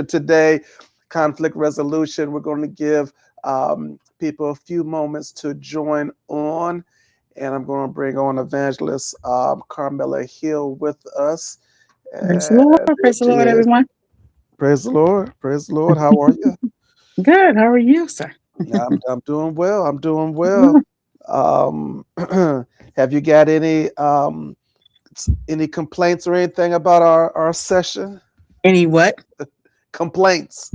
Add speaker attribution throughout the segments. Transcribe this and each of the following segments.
Speaker 1: today, conflict resolution. We're going to give people a few moments to join on, and I'm going to bring on Evangelist Carmela Hill with us.
Speaker 2: Praise the Lord.
Speaker 1: And there
Speaker 2: Praise the
Speaker 1: she
Speaker 2: Lord,
Speaker 1: is.
Speaker 2: everyone.
Speaker 1: Praise the Lord. Praise the Lord. How are you?
Speaker 2: Good. How are you, sir?
Speaker 1: I'm doing well. I'm doing well.
Speaker 2: Mhm.
Speaker 1: Um, have you got any complaints or anything about our session?
Speaker 2: Any what?
Speaker 1: Complaints.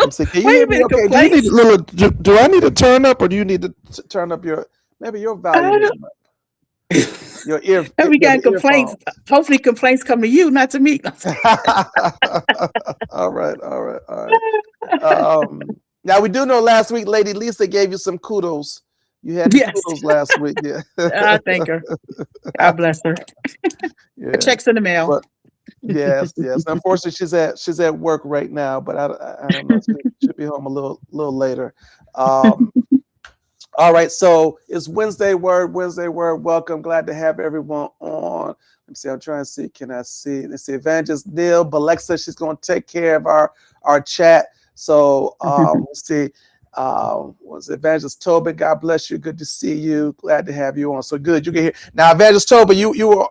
Speaker 1: I'm saying, can you
Speaker 2: Wait
Speaker 1: hear
Speaker 2: a
Speaker 1: me?
Speaker 2: minute,
Speaker 1: Okay. Do you need a
Speaker 2: complaints?
Speaker 1: little? Do I need to turn up, or do you need to turn up your maybe your
Speaker 2: I
Speaker 1: volume is
Speaker 2: don't.
Speaker 1: up? Your ear,
Speaker 2: Have we
Speaker 1: the
Speaker 2: got complaints?
Speaker 1: earphones.
Speaker 2: Hopefully, complaints come to you, not to me.
Speaker 1: All right, all right, all right. Now we do know last week, Lady Lisa gave you some kudos. You had the
Speaker 2: Yes,
Speaker 1: kudos last week, yeah,
Speaker 2: I thank her. God bless her. Her
Speaker 1: yeah.
Speaker 2: checks in the mail.
Speaker 1: But yes, yes. Unfortunately, she's at work right now, but I don't know. She'll be home a little later. Um, all right, so it's Wednesday word. Wednesday word. Welcome. Glad to have everyone on. Let me see. I'm trying to see. Can I see? Let's see. Evangelist Neil, but Alexa, she's going to take care of our chat. So let's see. Was Evangelist Tobin? God bless you. Good to see you. Glad to have you on. So good. You can hear now, Evangelist Tobin. You were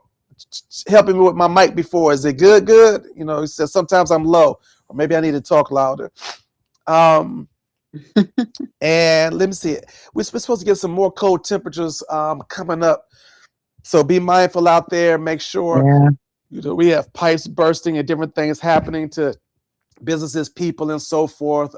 Speaker 1: helping me with my mic before. Is it good? Good. He says sometimes I'm low, or maybe I need to talk louder. Um, and let me see. We're supposed to get some more cold temperatures coming up. So be mindful out there. Make sure
Speaker 2: Yeah.
Speaker 1: we have pipes bursting and different things happening to businesses, people, and so forth.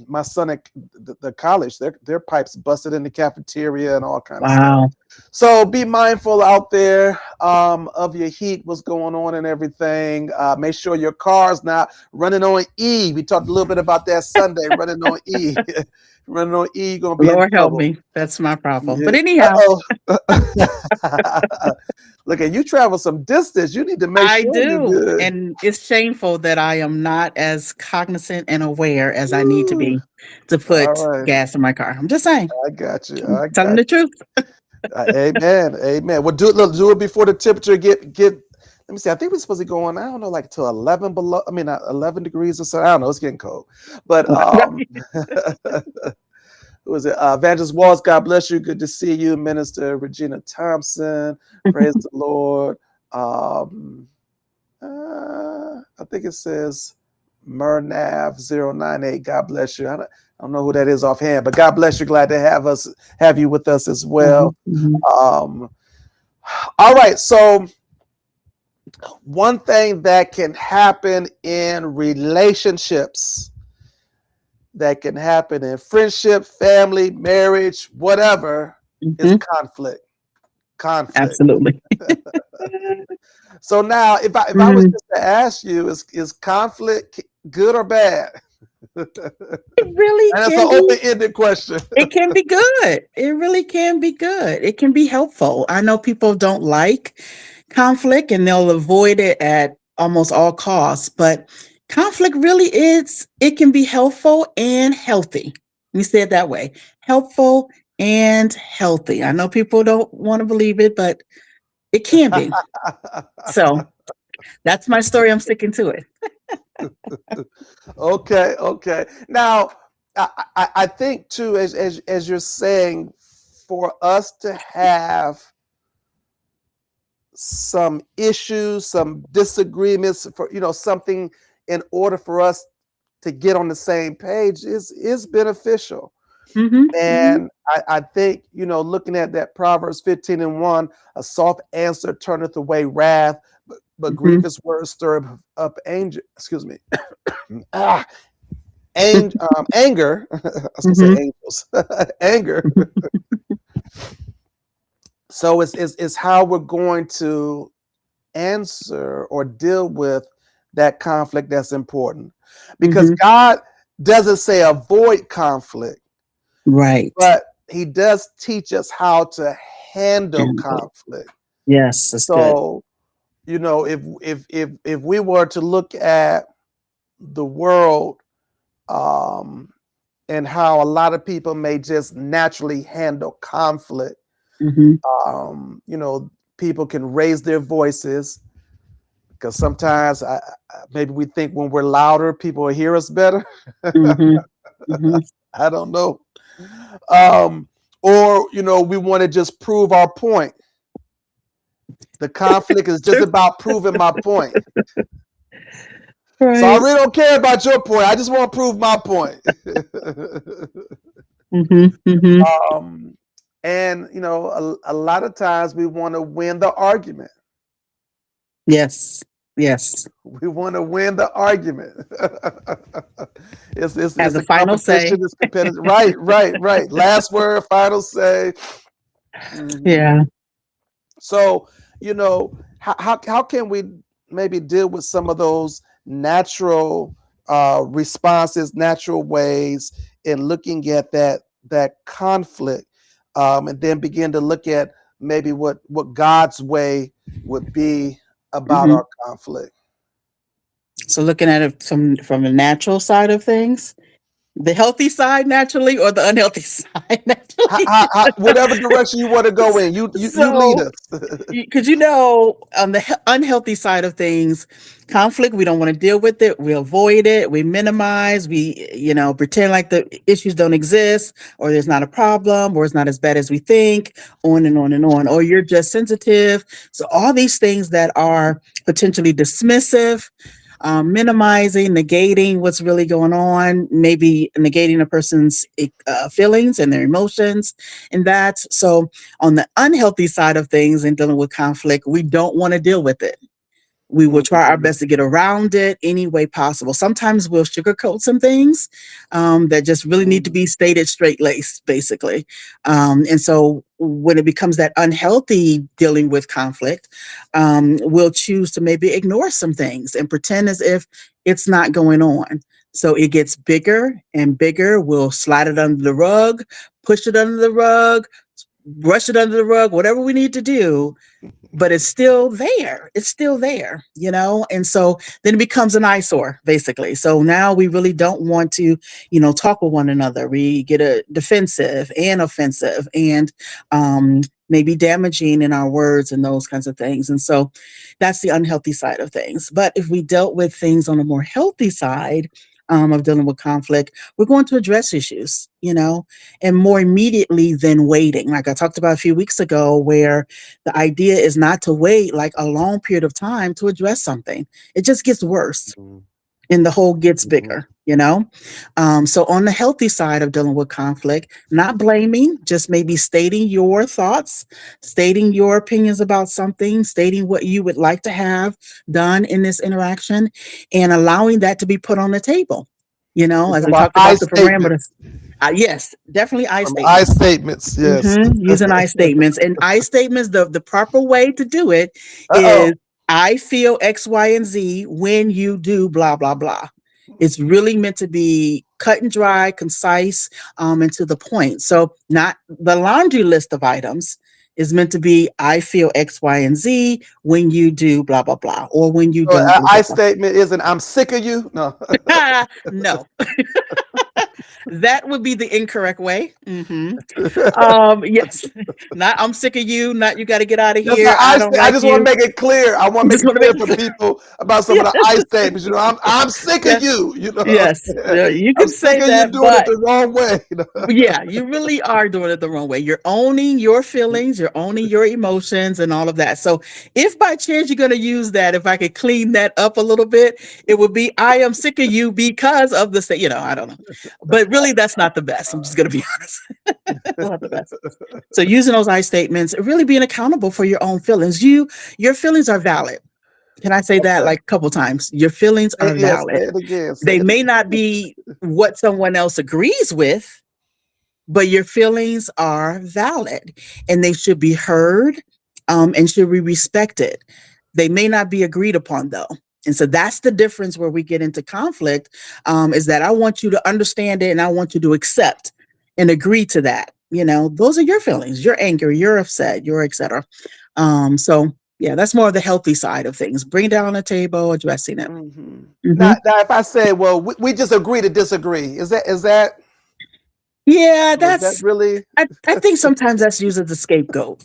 Speaker 1: My son at the college, their pipes busted in the cafeteria and all kind of stuff.
Speaker 2: Wow.
Speaker 1: So be mindful out there of your heat, what's going on and everything. Make sure your car's not running on E. We talked a little bit about that Sunday, running on E. Running on E, you're going to be in
Speaker 2: Lord help
Speaker 1: trouble.
Speaker 2: me. That's my problem.
Speaker 1: Yeah.
Speaker 2: But anyhow,
Speaker 1: Uh-oh. Look, at you travel some distance. You need to make
Speaker 2: I
Speaker 1: sure you're
Speaker 2: do.
Speaker 1: good.
Speaker 2: And it's shameful that I am not as cognizant and aware as I need to
Speaker 1: Ooh.
Speaker 2: be to
Speaker 1: All
Speaker 2: put
Speaker 1: right.
Speaker 2: gas in my car. I'm just saying.
Speaker 1: I got you.
Speaker 2: I'm
Speaker 1: I
Speaker 2: telling
Speaker 1: got
Speaker 2: the truth.
Speaker 1: Amen. Amen. Well, do it before the temperature get. Let me see. I think we're supposed to be going. I don't know, like to 11 below. I mean, 11 degrees or so. I don't know. It's getting cold. But who was it? Evangelist Walls. God bless you. Good to see you, Minister Regina Thompson. Praise the Lord. Um, I think it says Murnav 098. God bless you. I don't know who that is offhand, but God bless you. Glad to have you with us as well.
Speaker 2: Mhm, mhm,
Speaker 1: Um, all right. So one thing that can happen in relationships, that can happen in friendship, family, marriage, whatever, is
Speaker 2: mhm.
Speaker 1: conflict. Conflict.
Speaker 2: Absolutely.
Speaker 1: So now, if I was
Speaker 2: Mm.
Speaker 1: just to ask you, is conflict good or bad? And
Speaker 2: It really
Speaker 1: that's an
Speaker 2: can be.
Speaker 1: open-ended question.
Speaker 2: It can be good. It really can be good. It can be helpful. I know people don't like conflict and they'll avoid it at almost all costs, but conflict really is, it can be helpful and healthy. Let me say it that way, helpful and healthy. I know people don't want to believe it, but it can be. So that's my story. I'm sticking to it.
Speaker 1: Okay, okay. Now, I think too, as you're saying, for us to have some issues, some disagreements, for something in order for us to get on the same page is beneficial.
Speaker 2: Hmm. Hmm.
Speaker 1: And I think, looking at that Proverbs 15:1, a soft answer turneth away wrath, but
Speaker 2: Hmm.
Speaker 1: grievous words stir up anger. Excuse me. ah, anger. I was gonna say
Speaker 2: Hmm.
Speaker 1: angels. Anger. So it's how we're going to answer or deal with that conflict that's important. Because
Speaker 2: Hmm.
Speaker 1: God doesn't say avoid conflict,
Speaker 2: Right.
Speaker 1: but he does teach us how to handle
Speaker 2: Handle.
Speaker 1: conflict.
Speaker 2: Yes, that's good.
Speaker 1: So, if we were to look at the world, um, and how a lot of people may just naturally handle conflict,
Speaker 2: Hmm.
Speaker 1: um, you know, people can raise their voices. because sometimes maybe we think when we're louder, people will hear us better.
Speaker 2: Mm-hmm. Mm-hmm.
Speaker 1: I don't know. Um, or we want to just prove our point. The conflict is just about proving my point. So I
Speaker 2: Right.
Speaker 1: really don't care about your point. I just want to prove my point.
Speaker 2: Mm-hmm. Mm-hmm.
Speaker 1: um, and a lot of times we want to win the argument.
Speaker 2: Yes. Yes.
Speaker 1: We want to win the argument.
Speaker 2: Have
Speaker 1: It's
Speaker 2: the
Speaker 1: a
Speaker 2: final say.
Speaker 1: competition. It's competitive. Right, right, right. Last word, final say. Mhm.
Speaker 2: Yeah.
Speaker 1: So, how can we maybe deal with some of those natural responses, natural ways in looking at that conflict, and then begin to look at maybe what God's way would be about
Speaker 2: Mm-hmm.
Speaker 1: our conflict.
Speaker 2: So looking at it from the natural side of things, the healthy side naturally, or the unhealthy side naturally.
Speaker 1: Whatever direction you want to go in, you lead
Speaker 2: So
Speaker 1: us.
Speaker 2: because on the unhealthy side of things, conflict, we don't want to deal with it, we avoid it, we minimize, we pretend like the issues don't exist, or there's not a problem, or it's not as bad as we think, on and on and on, or you're just sensitive. So all these things that are potentially dismissive, minimizing, negating what's really going on, maybe negating a person's feelings and their emotions, and that's so on the unhealthy side of things in dealing with conflict, we don't want to deal with it. We will try our
Speaker 1: Mhm,
Speaker 2: best to get around it any way possible. Sometimes we'll sugarcoat some things that just really need to
Speaker 1: mhm,
Speaker 2: be stated straight laced, basically. And so when it becomes that unhealthy dealing with conflict, we'll choose to maybe ignore some things and pretend as if it's not going on. So it gets bigger and bigger. We'll slide it under the rug, push it under the rug, brush it under the rug, whatever we need to do, but it's still there. It's still there. And so then it becomes an eyesore, basically. So now we really don't want to, talk with one another. We get a defensive and offensive and maybe damaging in our words and those kinds of things. And so that's the unhealthy side of things. But if we dealt with things on a more healthy side, of dealing with conflict, we're going to address issues, and more immediately than waiting. Like I talked about a few weeks ago, where the idea is not to wait like a long period of time to address something. It just gets worse
Speaker 1: mhm,
Speaker 2: and the hole gets
Speaker 1: mhm,
Speaker 2: bigger. So on the healthy side of dealing with conflict, not blaming, just maybe stating your thoughts, stating your opinions about something, stating what you would like to have done in this interaction, and allowing that to be put on the table.
Speaker 1: It's
Speaker 2: As we
Speaker 1: about
Speaker 2: talked
Speaker 1: I
Speaker 2: about the
Speaker 1: statements.
Speaker 2: parameters. Yes, definitely I
Speaker 1: Some I
Speaker 2: statements.
Speaker 1: statements. Yes.
Speaker 2: Using I statements. And I statements, the proper way to do it
Speaker 1: Uh
Speaker 2: is I feel X, Y, and Z when you do blah, blah, blah. It's really meant to be cut and dry, concise, and to the point. So not the laundry list of items is meant to be I feel X, Y, and Z when you do blah, blah, blah, or when you
Speaker 1: So
Speaker 2: don't blah, blah,
Speaker 1: I statement isn't I'm sick of you. No.
Speaker 2: blah. No, that would be the incorrect way. Yes. Not I'm sick of you, not you gotta get out of
Speaker 1: That's not
Speaker 2: here. I don't
Speaker 1: I
Speaker 2: like
Speaker 1: just want to
Speaker 2: you.
Speaker 1: make it clear. I want to make
Speaker 2: Just
Speaker 1: it
Speaker 2: want to
Speaker 1: clear
Speaker 2: make
Speaker 1: for
Speaker 2: it
Speaker 1: people about some of
Speaker 2: yes.
Speaker 1: the I statements. I'm sick of
Speaker 2: Yes.
Speaker 1: you.
Speaker 2: Yes. Yeah, you
Speaker 1: I'm
Speaker 2: can
Speaker 1: sick
Speaker 2: say
Speaker 1: of you
Speaker 2: that,
Speaker 1: doing it
Speaker 2: but
Speaker 1: the wrong way.
Speaker 2: yeah, you really are doing it the wrong way. You're owning your feelings, you're owning your emotions and all of that. So if by chance you're gonna use that, if I could clean that up a little bit, it would be I am sick of you because of the I don't know. But really that's not the best. I'm just gonna be honest. Not the best. So using those I statements, really being accountable for your own feelings. Your feelings are valid. Can I say that
Speaker 1: Okay.
Speaker 2: like a couple times? Your feelings are
Speaker 1: Yes.
Speaker 2: valid.
Speaker 1: Say it again. Say
Speaker 2: They
Speaker 1: it
Speaker 2: may
Speaker 1: again.
Speaker 2: not be what someone else agrees with, but your feelings are valid and they should be heard, and should be respected. They may not be agreed upon though. And so that's the difference where we get into conflict, is that I want you to understand it and I want you to accept and agree to that. Those are your feelings. You're angry, you're upset, you're etc. So yeah, that's more of the healthy side of things. Bring it down on the table, addressing it.
Speaker 1: Mhm.
Speaker 2: Hmm.
Speaker 1: Now, if I say, well, we just agree to disagree,
Speaker 2: Yeah,
Speaker 1: is that really?
Speaker 2: I think sometimes that's used as a scapegoat.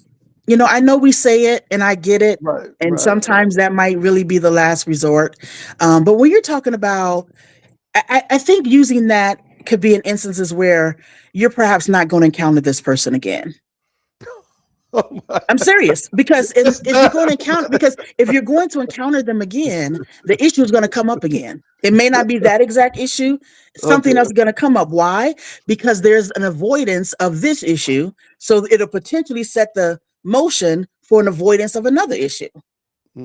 Speaker 2: I know we say it and I get it.
Speaker 1: Right,
Speaker 2: And
Speaker 1: right, right.
Speaker 2: sometimes that might really be the last resort. But when you're talking about, I think using that could be in instances where you're perhaps not going to encounter this person again.
Speaker 1: Oh my.
Speaker 2: I'm serious because
Speaker 1: It's
Speaker 2: if you're
Speaker 1: not.
Speaker 2: going to encounter, because if you're going to encounter them again, the issue is going to come up again. It may not be that exact issue. Something else
Speaker 1: Okay.
Speaker 2: is going to come up. Why? Because there's an avoidance of this issue. So it'll potentially set the motion for an avoidance of another issue.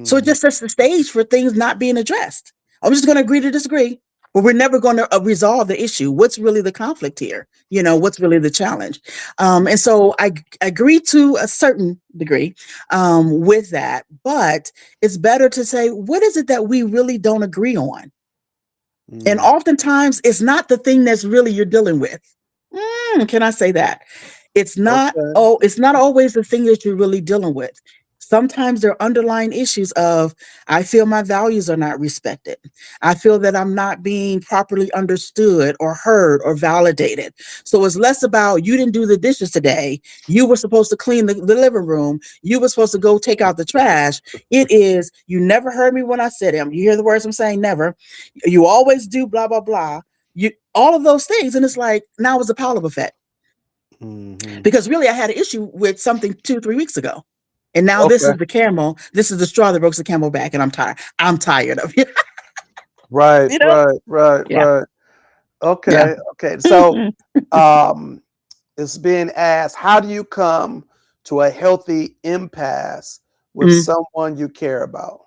Speaker 2: So it
Speaker 1: Mhm.
Speaker 2: just sets the stage for things not being addressed. I'm just going to agree to disagree, but we're never going to resolve the issue. What's really the conflict here? What's really the challenge? And so I agree to a certain degree with that, but it's better to say, what is it that we really don't agree on? And
Speaker 1: Mm.
Speaker 2: oftentimes it's not the thing that's really you're dealing with. Can I say that?
Speaker 1: Okay.
Speaker 2: It's not always the thing that you're really dealing with. Sometimes there are underlying issues of, I feel my values are not respected. I feel that I'm not being properly understood or heard or validated. So it's less about, you didn't do the dishes today. You were supposed to clean the living room. You were supposed to go take out the trash. It is, you never heard me when I said it. You hear the words I'm saying, never. You always do blah, blah, blah. All of those things. And it's like, now it's a Pavlov effect.
Speaker 1: Mhm.
Speaker 2: Because really, I had an issue with something 2, 3 weeks ago. And now this
Speaker 1: Okay.
Speaker 2: is the camel. This is the straw that breaks the camel back. And I'm tired. I'm tired of it.
Speaker 1: Right,
Speaker 2: you know?
Speaker 1: right, right,
Speaker 2: Yeah.
Speaker 1: right.
Speaker 2: Yeah.
Speaker 1: Okay, okay. So, um, it's being asked, how do you come to a healthy impasse with
Speaker 2: Mm.
Speaker 1: someone you care about?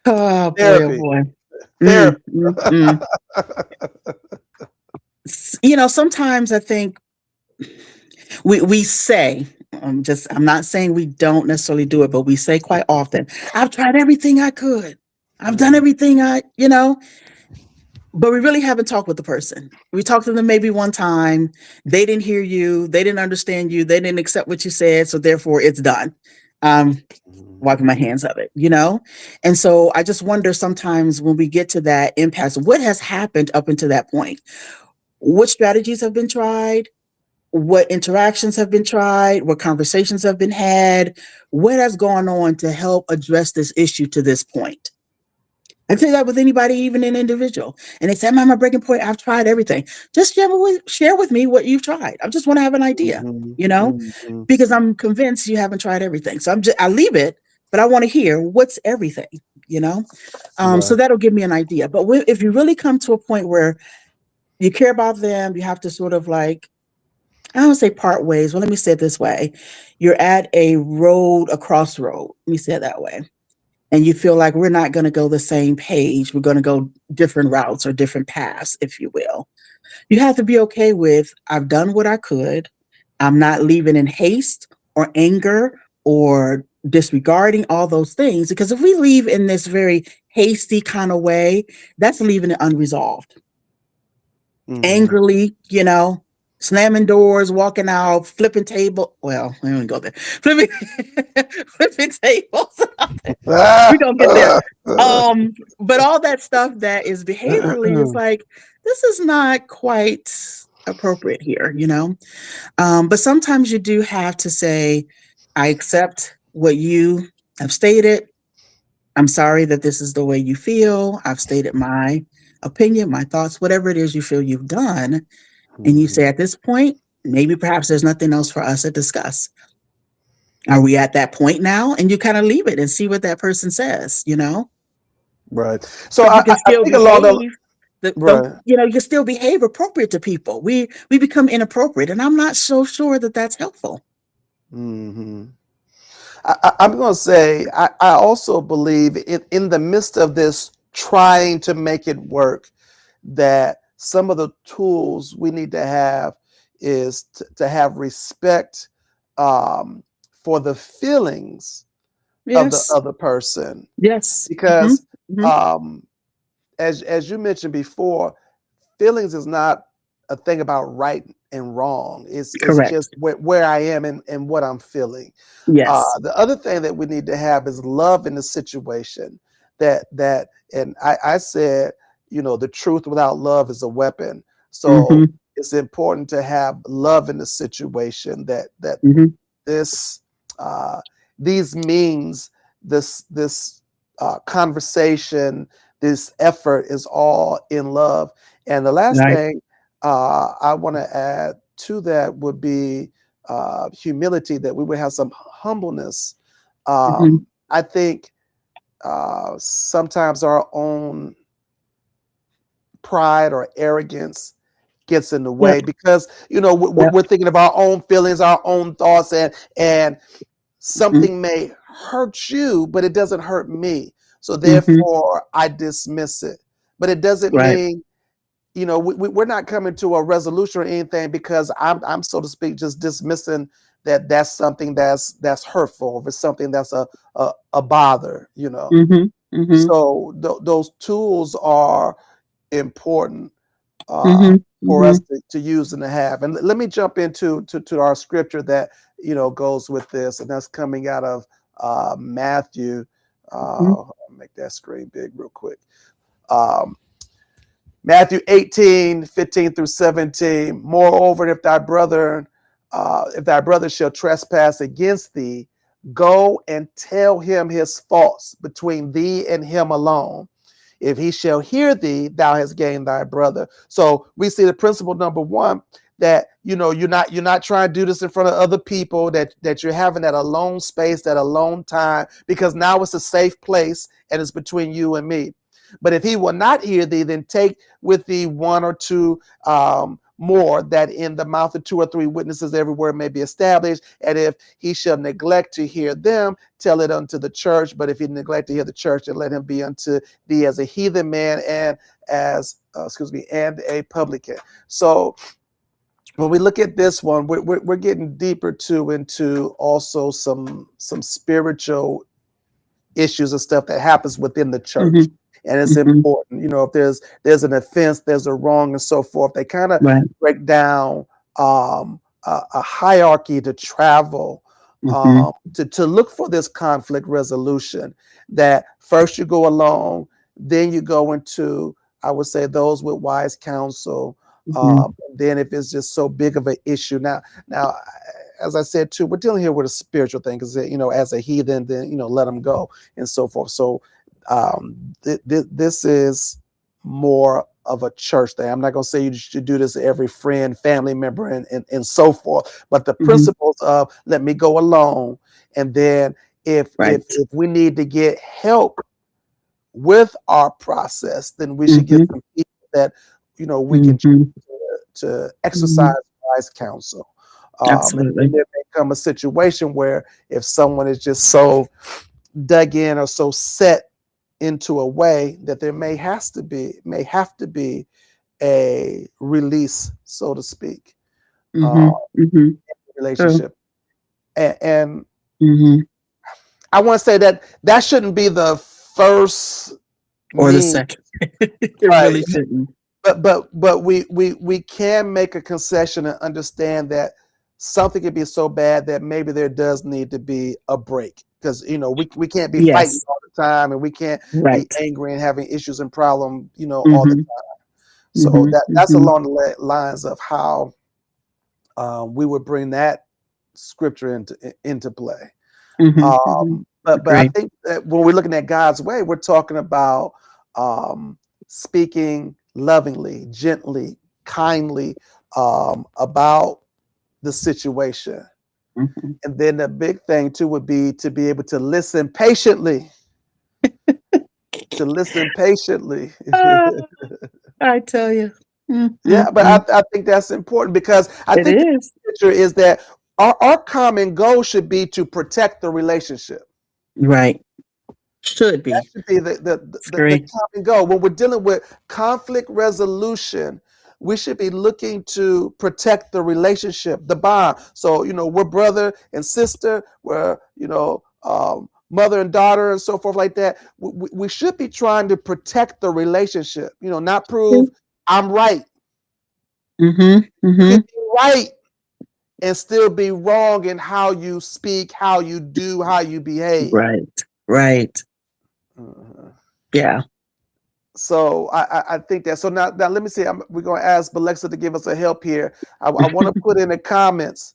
Speaker 2: Oh boy, oh
Speaker 1: Therapy,
Speaker 2: boy.
Speaker 1: therapy.
Speaker 2: Mm, mm, mm. Sometimes I think we say, I'm not saying we don't necessarily do it, but we say quite often, I've tried everything I could. I've done
Speaker 1: Mhm,
Speaker 2: everything but we really haven't talked with the person. We talked to them maybe one time. They didn't hear you. They didn't understand you. They didn't accept what you said. So therefore it's done. Um,
Speaker 1: mhm,
Speaker 2: Wiping my hands of it. And so I just wonder sometimes when we get to that impasse, what has happened up until that point? What strategies have been tried? What interactions have been tried? What conversations have been had? What has gone on to help address this issue to this point? I say that with anybody, even an individual. And they say, I'm at my breaking point. I've tried everything. Just share with me what you've tried. I just want to have an idea,
Speaker 1: mhm,
Speaker 2: you know,
Speaker 1: mhm.
Speaker 2: because I'm convinced you haven't tried everything. So I leave it, but I want to hear what's everything, you know? So
Speaker 1: Right.
Speaker 2: that'll give me an idea. But if you really come to a point where you care about them, you have to sort of like, I don't say part ways. Well, let me say it this way. You're at a crossroad. Let me say it that way, and you feel like we're not going to go the same page, we're going to go different routes or different paths, if you will. You have to be okay with, I've done what I could. I'm not leaving in haste or anger or disregarding all those things. Because if we leave in this very hasty kind of way, that's leaving it unresolved.
Speaker 1: Mhm.
Speaker 2: Angrily, slamming doors, walking out, flipping table. Well, I don't go there. Flipping, flipping tables. We're gonna get there. But all that stuff that is behaviorally is like, this is not quite appropriate here. But sometimes you do have to say, I accept what you have stated. I'm sorry that this is the way you feel. I've stated my opinion, my thoughts, whatever it is you feel you've done. And you
Speaker 1: Mhm.
Speaker 2: say, at this point, maybe perhaps there's nothing else for us to discuss. Are we at that point now? And you kind of leave it and see what that person says.
Speaker 1: Right. So
Speaker 2: But you can
Speaker 1: I
Speaker 2: still
Speaker 1: think along the
Speaker 2: behave. Don't
Speaker 1: right.
Speaker 2: you can still behave appropriate to people. We become inappropriate, and I'm not so sure that that's helpful.
Speaker 1: Mhm. I'm going to say I also believe in the midst of this trying to make it work, that some of the tools we need to have is to have respect, for the feelings of the
Speaker 2: Yes.
Speaker 1: other person,
Speaker 2: Yes. Hmm.
Speaker 1: because
Speaker 2: Hmm.
Speaker 1: um, as you mentioned before, feelings is not a thing about right and wrong. It's
Speaker 2: Correct.
Speaker 1: just where I am and what I'm feeling.
Speaker 2: Yes.
Speaker 1: The other thing that we need to have is love in the situation. And I said, the truth without love is a weapon. So
Speaker 2: Hmm.
Speaker 1: it's important to have love in the situation, that
Speaker 2: Hmm.
Speaker 1: this. uh, these means, this conversation, this effort is all in love. And the last
Speaker 2: Right.
Speaker 1: thing I want to add to that would be humility, that we would have some humbleness.
Speaker 2: Mhm.
Speaker 1: I think sometimes our own pride or arrogance gets in the way,
Speaker 2: Yep.
Speaker 1: because
Speaker 2: Yep.
Speaker 1: we're thinking of our own feelings, our own thoughts, and
Speaker 2: Mhm.
Speaker 1: something may hurt you, but it doesn't hurt me. So
Speaker 2: Mhm.
Speaker 1: therefore, I dismiss it. But it doesn't
Speaker 2: Right.
Speaker 1: mean, we're not coming to a resolution or anything, because I'm so to speak just dismissing that that's something that's hurtful, if it's something that's a bother.
Speaker 2: Mhm. Mhm.
Speaker 1: So those tools are important uh,
Speaker 2: Mhm.
Speaker 1: for us
Speaker 2: Mhm.
Speaker 1: to use and to have. And let me jump into to our scripture that goes with this, and that's coming out of Matthew.
Speaker 2: Mhm.
Speaker 1: I'll make that screen big real quick. Um, Matthew 18:15 through 17. Moreover, if thy brother shall trespass against thee, go and tell him his faults between thee and him alone. If he shall hear thee, thou hast gained thy brother. So we see the principle number one, that you're not trying to do this in front of other people, that you're having that alone space, that alone time, because now it's a safe place and it's between you and me. But if he will not hear thee, then take with thee one or two more, that in the mouth of two or three witnesses every word may be established. And if he shall neglect to hear them, tell it unto the church. But if he neglect to hear the church, then let him be unto thee as a heathen man, and as and a publican. So when we look at this one, we're getting deeper too into also some spiritual issues and stuff that happens within the church.
Speaker 2: Mhm.
Speaker 1: And it's
Speaker 2: Mhm.
Speaker 1: important, if there's an offense, there's a wrong, and so forth. They kind of
Speaker 2: Right.
Speaker 1: break down a hierarchy to travel,
Speaker 2: Mhm.
Speaker 1: to look for this conflict resolution. That first you go along, then you go into, I would say, those with wise counsel.
Speaker 2: Mhm.
Speaker 1: Then if it's just so big of an issue, now, as I said too, we're dealing here with a spiritual thing, because as a heathen, then let them go and so forth. So this is more of a church thing. I'm not going to say you should do this to every friend, family member, and so forth. But the
Speaker 2: Mhm.
Speaker 1: principles of, let me go alone, and then if if
Speaker 2: Right.
Speaker 1: if we need to get help with our process, then we should get
Speaker 2: Mhm.
Speaker 1: some people that we can
Speaker 2: Mhm.
Speaker 1: to exercise
Speaker 2: Mhm.
Speaker 1: wise counsel. And then
Speaker 2: Absolutely.
Speaker 1: there may come a situation where, if someone is just so dug in or so set into a way, that there may have to be a release, so to speak, uh,
Speaker 2: Mhm. Mhm. True.
Speaker 1: relationship. And
Speaker 2: Mhm.
Speaker 1: I want to say that that shouldn't be the first
Speaker 2: Or the
Speaker 1: mean,
Speaker 2: second. It
Speaker 1: right?
Speaker 2: really shouldn't.
Speaker 1: But we can make a concession and understand that something can be so bad that maybe there does need to be a break, because we can't be fighting
Speaker 2: Yes.
Speaker 1: all the time, and we can't be
Speaker 2: Right.
Speaker 1: angry and having issues and problem all the
Speaker 2: Mhm.
Speaker 1: time. So
Speaker 2: Mhm.
Speaker 1: that's
Speaker 2: Mhm.
Speaker 1: along the lines of how we would bring that scripture into play.
Speaker 2: Mhm. Mhm.
Speaker 1: But I
Speaker 2: Agree.
Speaker 1: think that when we're looking at God's way, we're talking about speaking lovingly, gently, kindly about the situation.
Speaker 2: Mhm.
Speaker 1: And then the big thing too would be to be able to listen patiently, to listen patiently.
Speaker 2: Ah, I tell you. Mm,
Speaker 1: Yeah,
Speaker 2: mm,
Speaker 1: but
Speaker 2: mm.
Speaker 1: I think that's important, because I
Speaker 2: It
Speaker 1: think the
Speaker 2: is.
Speaker 1: picture is that our common goal should be to protect the relationship.
Speaker 2: Right. Should
Speaker 1: That
Speaker 2: be.
Speaker 1: should be the
Speaker 2: Agree.
Speaker 1: common goal. When we're dealing with conflict resolution, we should be looking to protect the relationship, the bond. So, we're brother and sister, we're, mother and daughter, and so forth like that. We should be trying to protect the relationship, not prove I'm right.
Speaker 2: Mhm.
Speaker 1: You can
Speaker 2: Mhm.
Speaker 1: be right and still be wrong in how you speak, how you do, how you behave.
Speaker 2: Right. Right.
Speaker 1: Mhm.
Speaker 2: Yeah.
Speaker 1: So I think that. So now let me see. We're going to ask Alexa to give us a help here. I want to put in the comments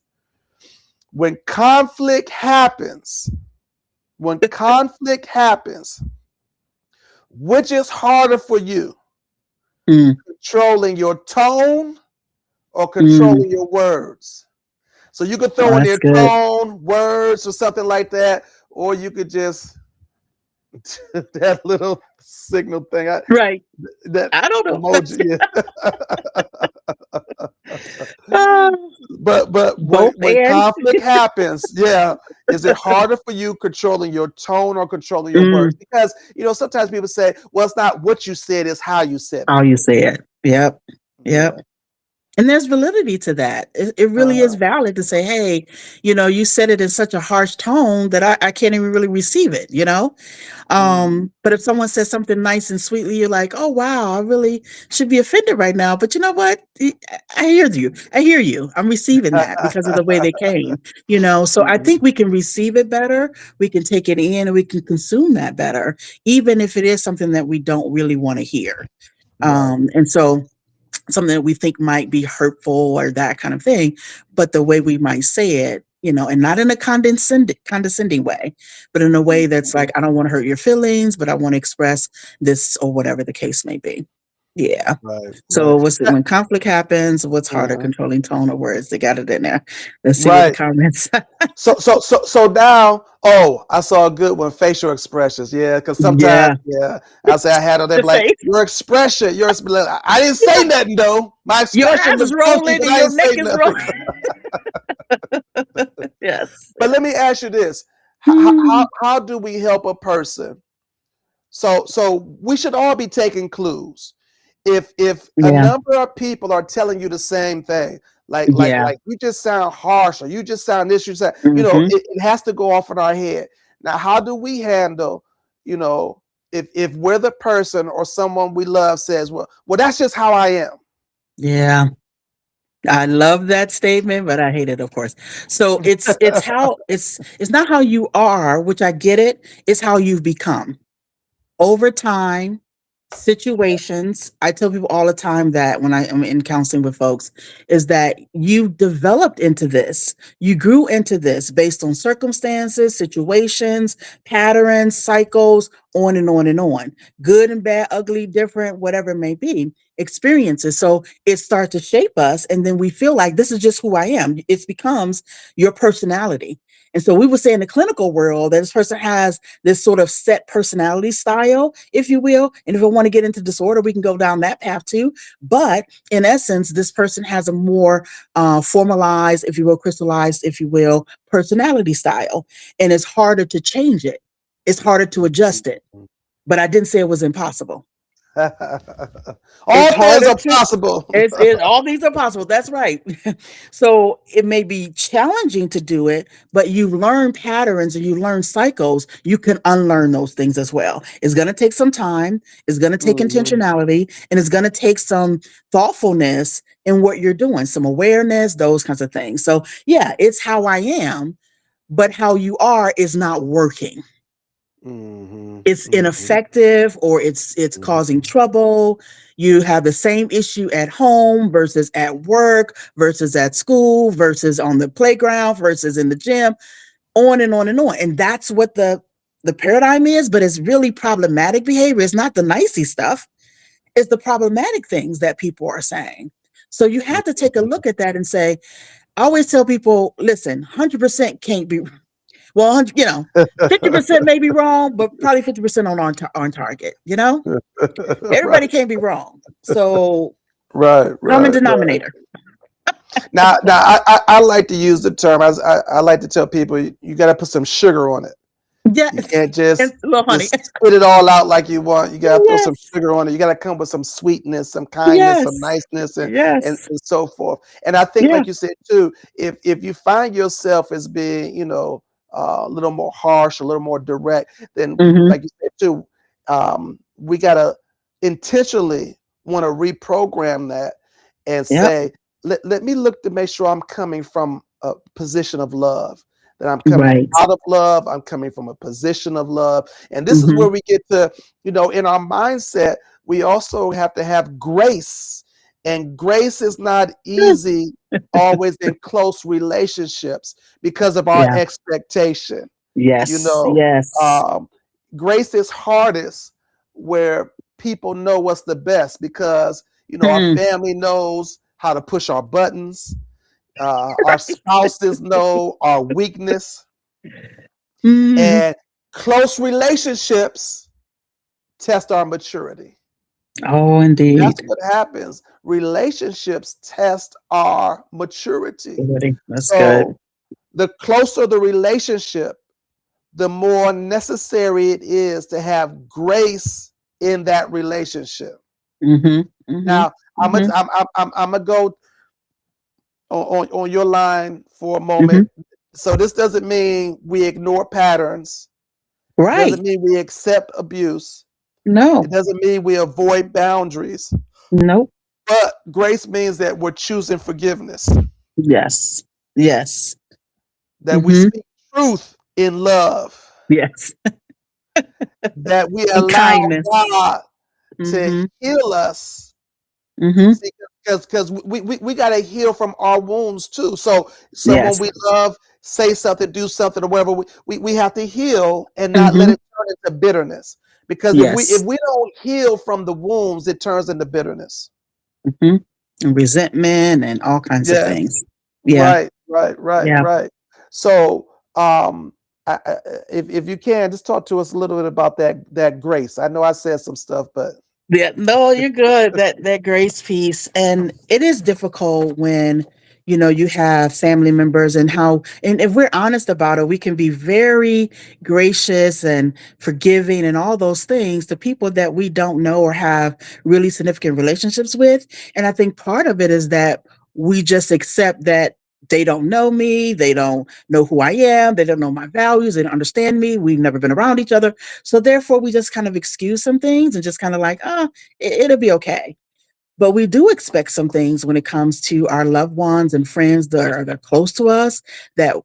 Speaker 1: when conflict happens, when conflict happens, which is harder for you,
Speaker 2: Mm,
Speaker 1: controlling your tone or
Speaker 2: mm.
Speaker 1: controlling your words? So you could
Speaker 2: Oh,
Speaker 1: throw in
Speaker 2: that's
Speaker 1: their
Speaker 2: good.
Speaker 1: tone, words, or something like that, or you could just that little signal thing.
Speaker 2: Right.
Speaker 1: That
Speaker 2: I don't know.
Speaker 1: emoji.
Speaker 2: Ah,
Speaker 1: But
Speaker 2: both
Speaker 1: when
Speaker 2: and.
Speaker 1: conflict happens, yeah, is it harder for you controlling your tone or controlling your words?
Speaker 2: Mm,
Speaker 1: Because sometimes people say, "Well, it's not what you said; it's how you said it."
Speaker 2: how you say it. Yep. Yep.
Speaker 1: Yeah.
Speaker 2: And there's validity to that. It really is
Speaker 1: Uh-huh.
Speaker 2: valid to say, hey, you said it in such a harsh tone that I can't even really receive it, you know?
Speaker 1: Mhm.
Speaker 2: But if someone says something nice and sweetly, you're like, oh wow, I really should be offended right now. But you know what? I hear you. I hear you. I'm receiving that because of the way they came, So I think
Speaker 1: Mhm.
Speaker 2: we can receive it better. We can take it in and we can consume that better, even if it is something that we don't really want to hear.
Speaker 1: Right.
Speaker 2: And so something that we think might be hurtful or that kind of thing, but the way we might say it, and not in a condescending way, but in a way that's
Speaker 1: Mhm.
Speaker 2: like, I don't want to hurt your feelings, but I want to express this or whatever the case may be. Yeah.
Speaker 1: Right.
Speaker 2: So
Speaker 1: Right.
Speaker 2: what's it when conflict happens? What's harder,
Speaker 1: Uh-huh.
Speaker 2: controlling tone or words? They got it in there. Let's see what the
Speaker 1: Right.
Speaker 2: comments.
Speaker 1: So now, oh, I saw a good one. Facial expressions, yeah, because sometimes,
Speaker 2: Yeah.
Speaker 1: yeah, I say I had on. They
Speaker 2: The
Speaker 1: be like,
Speaker 2: face.
Speaker 1: your expression, I didn't say
Speaker 2: Yeah.
Speaker 1: nothing though. My
Speaker 2: Your
Speaker 1: expression
Speaker 2: eyes
Speaker 1: was
Speaker 2: is
Speaker 1: funky,
Speaker 2: rolling
Speaker 1: but
Speaker 2: and
Speaker 1: I
Speaker 2: your
Speaker 1: didn't
Speaker 2: neck
Speaker 1: say
Speaker 2: is
Speaker 1: nothing.
Speaker 2: rolling. Yes.
Speaker 1: But let me ask you this:
Speaker 2: Mm,
Speaker 1: how do we help a person? So we should all be taking clues. If a
Speaker 2: yeah.
Speaker 1: number of people are telling you the same thing, like like
Speaker 2: Yeah.
Speaker 1: like you just sound harsh, or you just sound this, you sound,
Speaker 2: Hmm.
Speaker 1: it has to go off in our head. Now, how do we handle, you know, if we're the person or someone we love says, well, that's just how I am.
Speaker 2: Yeah. I love that statement, but I hate it, of course. So it's how it's not how you are, which I get it. It's how you've become over time, situations. I tell people all the time that when I am in counseling with folks, is that you developed into this, you grew into this based on circumstances, situations, patterns, cycles, on and on and on, good and bad, ugly, different, whatever it may be, experiences. So it starts to shape us, and then we feel like this is just who I am. It becomes your personality. And so we would say in the clinical world that this person has this sort of set personality style, if you will. And if we want to get into disorder, we can go down that path too. But in essence, this person has a more formalized, if you will, crystallized, if you will, personality style. And it's harder to change it, it's harder to adjust it. But I didn't say it was impossible. It's
Speaker 1: All things
Speaker 2: harder
Speaker 1: are
Speaker 2: to
Speaker 1: possible.
Speaker 2: all these are possible. That's right. So it may be challenging to do it, but you learn patterns and you learn cycles. You can unlearn those things as well. It's going to take some time. It's going to take
Speaker 1: Mhm.
Speaker 2: intentionality, and it's going to take some thoughtfulness in what you're doing, some awareness, those kinds of things. So yeah, it's how I am, but how you are is not working.
Speaker 1: Mhm.
Speaker 2: It's
Speaker 1: Mhm.
Speaker 2: ineffective, or it's causing
Speaker 1: Mhm.
Speaker 2: trouble. You have the same issue at home versus at work versus at school versus on the playground versus in the gym, on and on and on. And that's what the paradigm is, but it's really problematic behavior. It's not the nicey stuff. It's the problematic things that people are saying. So you have to take a look at that and say, I always tell people, listen, 100% can't be, well, 50% may be wrong, but probably 50% on target, Everybody
Speaker 1: Right.
Speaker 2: can't be wrong. So
Speaker 1: Right.
Speaker 2: common
Speaker 1: Right. Right.
Speaker 2: denominator.
Speaker 1: Now, I like to use the term. I like to tell people you got to put some sugar on it.
Speaker 2: Yeah.
Speaker 1: You can't
Speaker 2: And
Speaker 1: just
Speaker 2: a little honey.
Speaker 1: just spit it all out like you want. You got to throw some
Speaker 2: Yes.
Speaker 1: sugar on it. You got to come with some sweetness, some kindness, some
Speaker 2: Yes.
Speaker 1: niceness, and,
Speaker 2: Yes.
Speaker 1: and so forth. And I think,
Speaker 2: Yeah.
Speaker 1: like you said too, if you find yourself as being, a little more harsh, a little more direct, then,
Speaker 2: Hmm.
Speaker 1: like you said too, we gotta intentionally want to reprogram that and
Speaker 2: Yep.
Speaker 1: say, let me look to make sure I'm coming from a position of love, that I'm coming
Speaker 2: Right.
Speaker 1: out of love, I'm coming from a position of love. And this is
Speaker 2: Hmm.
Speaker 1: where we get to, in our mindset, we also have to have grace And grace is not easy always in close relationships because of our
Speaker 2: Yeah.
Speaker 1: expectation. You
Speaker 2: Yes.
Speaker 1: know,
Speaker 2: Yes.
Speaker 1: um, grace is hardest where people know what's the best because, our
Speaker 2: Hmm.
Speaker 1: family knows how to push our buttons. Our spouses know our weakness,
Speaker 2: Hmm.
Speaker 1: and close relationships test our maturity.
Speaker 2: Oh,
Speaker 1: That's
Speaker 2: indeed.
Speaker 1: what happens. Relationships test our maturity.
Speaker 2: Really, that's good.
Speaker 1: So the closer the relationship, the more necessary it is to have grace in that relationship.
Speaker 2: Hmm. Hmm.
Speaker 1: Now,
Speaker 2: Hmm.
Speaker 1: I'm gonna go on your line for a
Speaker 2: Hmm.
Speaker 1: moment. So this doesn't mean we ignore patterns. Doesn't
Speaker 2: Right.
Speaker 1: mean we accept abuse. It
Speaker 2: No.
Speaker 1: doesn't mean we avoid boundaries.
Speaker 2: Nope.
Speaker 1: But grace means that we're choosing forgiveness,
Speaker 2: Yes. Yes.
Speaker 1: that we
Speaker 2: Hmm.
Speaker 1: speak truth in love,
Speaker 2: Yes.
Speaker 1: that we
Speaker 2: And
Speaker 1: allow
Speaker 2: kindness.
Speaker 1: God to
Speaker 2: Hmm.
Speaker 1: heal us.
Speaker 2: Hmm.
Speaker 1: See, because we got to heal from our wounds too. So someone
Speaker 2: Yes.
Speaker 1: we love say something, do something, or whatever, we have to heal and not let
Speaker 2: Hmm.
Speaker 1: it turn into bitterness. Because if
Speaker 2: Yes.
Speaker 1: we don't heal from the wounds, it turns into bitterness.
Speaker 2: Hmm. And resentment and all kinds of
Speaker 1: Yes.
Speaker 2: things. Yeah.
Speaker 1: Right, right, right,
Speaker 2: Yeah.
Speaker 1: right. So, I, if you can, just talk to us a little bit about that grace. I know I said some stuff, but
Speaker 2: Yeah, no, you're good. That grace piece, and it is difficult when you have family members, and how, and if we're honest about it, we can be very gracious and forgiving and all those things to people that we don't know or have really significant relationships with. And I think part of it is that we just accept that they don't know me, they don't know who I am, they don't know my values, they don't understand me, we've never been around each other, so therefore, we just kind of excuse some things and just kind of like, it'll be okay. But we do expect some things when it comes to our loved ones and friends that are close to us, that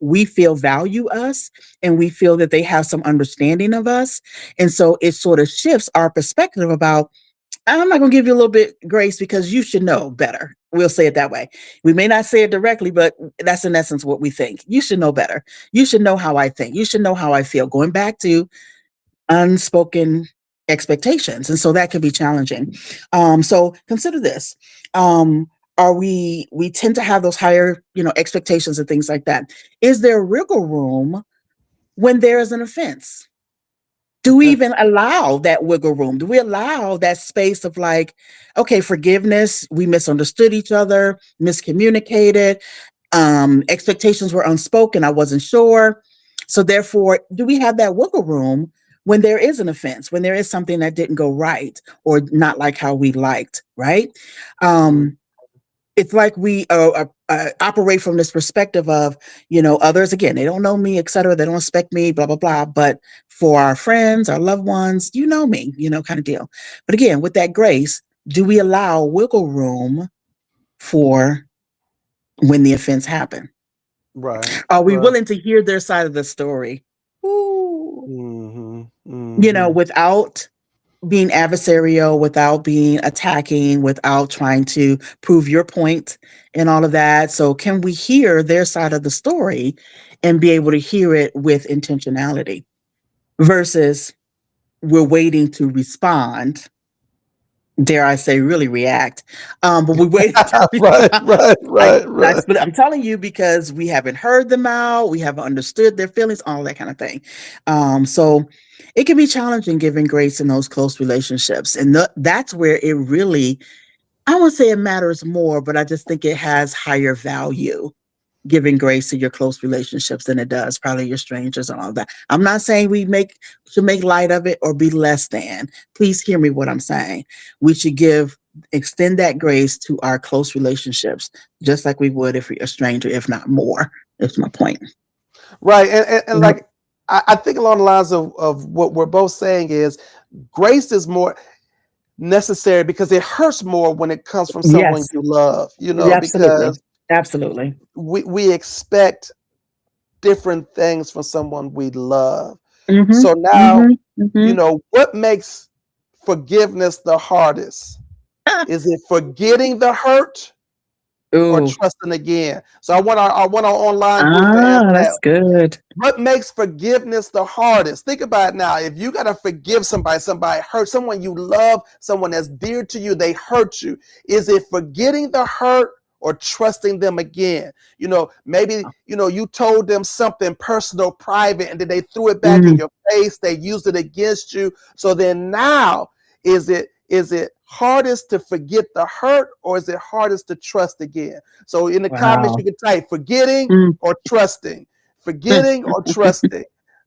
Speaker 2: we feel value us, and we feel that they have some understanding of us. And so it sort of shifts our perspective about, I'm not going to give you a little bit grace because you should know better. We'll say it that way. We may not say it directly, but that's in essence what we think. You should know better. You should know how I think. You should know how I feel. Going back to unspoken expectations. And so that can be challenging. So consider this. Um, are we tend to have those higher, expectations and things like that. Is there wiggle room when there is an offense? Do we even allow that wiggle room? Do we allow that space of like, okay, forgiveness, we misunderstood each other, miscommunicated, expectations were unspoken, I wasn't sure. So therefore, do we have that wiggle room when there is an offense, when there is something that didn't go right or not like how we liked, right?
Speaker 1: mm,
Speaker 2: It's like we operate from this perspective of, others, again, they don't know me, et cetera. They don't expect me, blah, blah, blah. But for our friends, our loved ones, you know me, kind of deal. But again, with that grace, do we allow wiggle room for when the offense happened?
Speaker 1: right,
Speaker 2: Are we
Speaker 1: right.
Speaker 2: willing to hear their side of the story? Ooh.
Speaker 1: Hmm, hmm.
Speaker 2: Without being adversarial, without being attacking, without trying to prove your point and all of that. So, can we hear their side of the story and be able to hear it with intentionality versus we're waiting to respond? Dare I say, really react? But we waited to
Speaker 1: Right,
Speaker 2: respond.
Speaker 1: right, right, right.
Speaker 2: But I'm telling you because we haven't heard them out, we haven't understood their feelings, all that kind of thing. So it can be challenging giving grace in those close relationships, and that's where it really, I won't say it matters more, but I just think it has higher value, giving grace to your close relationships, than it does probably your strangers and all that. I'm not saying we should make light of it or be less than. Please hear me what I'm saying. We should extend that grace to our close relationships, just like we would if we're a stranger, if not more. That's my point.
Speaker 1: Right. And
Speaker 2: Yep.
Speaker 1: like, I think along the lines of what we're both saying is grace is more necessary because it hurts more when it comes from someone
Speaker 2: Yes.
Speaker 1: you love,
Speaker 2: Yeah, absolutely.
Speaker 1: because
Speaker 2: Absolutely.
Speaker 1: we expect different things from someone we love.
Speaker 2: Mm-hmm.
Speaker 1: So now,
Speaker 2: Mm-hmm. Mm-hmm.
Speaker 1: what makes forgiveness the hardest? Is it forgetting the hurt or
Speaker 2: Ooh.
Speaker 1: trusting again? So I want our online group to answer that.
Speaker 2: That's good.
Speaker 1: What makes forgiveness the hardest? Think about it now. If you got to forgive somebody hurt, someone you love, someone that's dear to you, they hurt you. Is it forgetting the hurt or trusting them again? Maybe, you told them something personal, private, and then they threw it back in
Speaker 2: Mm,
Speaker 1: your face. They used it against you. So then now, is it hardest to forget the hurt or is it hardest to trust again? So in the comments,
Speaker 2: wow.
Speaker 1: you can type forgetting
Speaker 2: Mm,
Speaker 1: or trusting,
Speaker 2: mm.
Speaker 1: forgetting or trusting.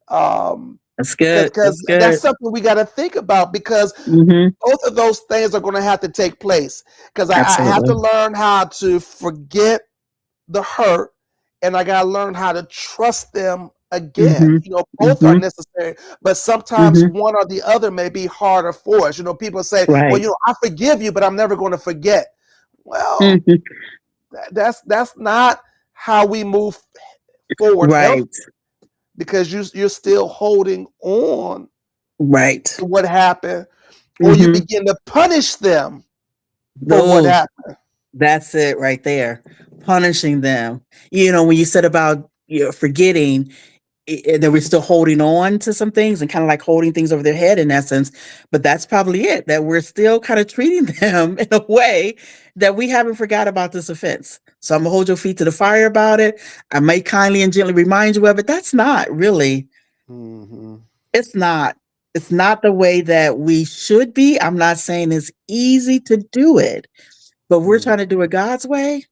Speaker 1: Um,
Speaker 2: That's good. That's
Speaker 1: because that's
Speaker 2: good.
Speaker 1: something we got to think about, because
Speaker 2: Hmm.
Speaker 1: both of those things are going to have to take place. Because I have to
Speaker 2: Absolutely.
Speaker 1: learn how to forget the hurt, and I got to learn how to trust them again.
Speaker 2: Hmm.
Speaker 1: Both are
Speaker 2: Hmm.
Speaker 1: necessary, but sometimes
Speaker 2: Hmm.
Speaker 1: one or the other may be harder for us. People say, well,
Speaker 2: Right.
Speaker 1: I forgive you, but I'm never going to forget. Well,
Speaker 2: Hmm.
Speaker 1: that's not how we move forward health,
Speaker 2: Right.
Speaker 1: because you're still holding on
Speaker 2: Right.
Speaker 1: to what happened, or you
Speaker 2: Hmm.
Speaker 1: begin to punish them for what
Speaker 2: Oh,
Speaker 1: happened.
Speaker 2: that's it right there. Punishing them. When you said about forgetting, that we're still holding on to some things and kind of like holding things over their head in essence. But that's probably it, that we're still kind of treating them in a way that we haven't forgot about this offense. So I'm gonna hold your feet to the fire about it. I may kindly and gently remind you of it. That's not really,
Speaker 1: Hmm.
Speaker 2: it's not. It's not the way that we should be. I'm not saying it's easy to do it, but we're trying to do it God's way.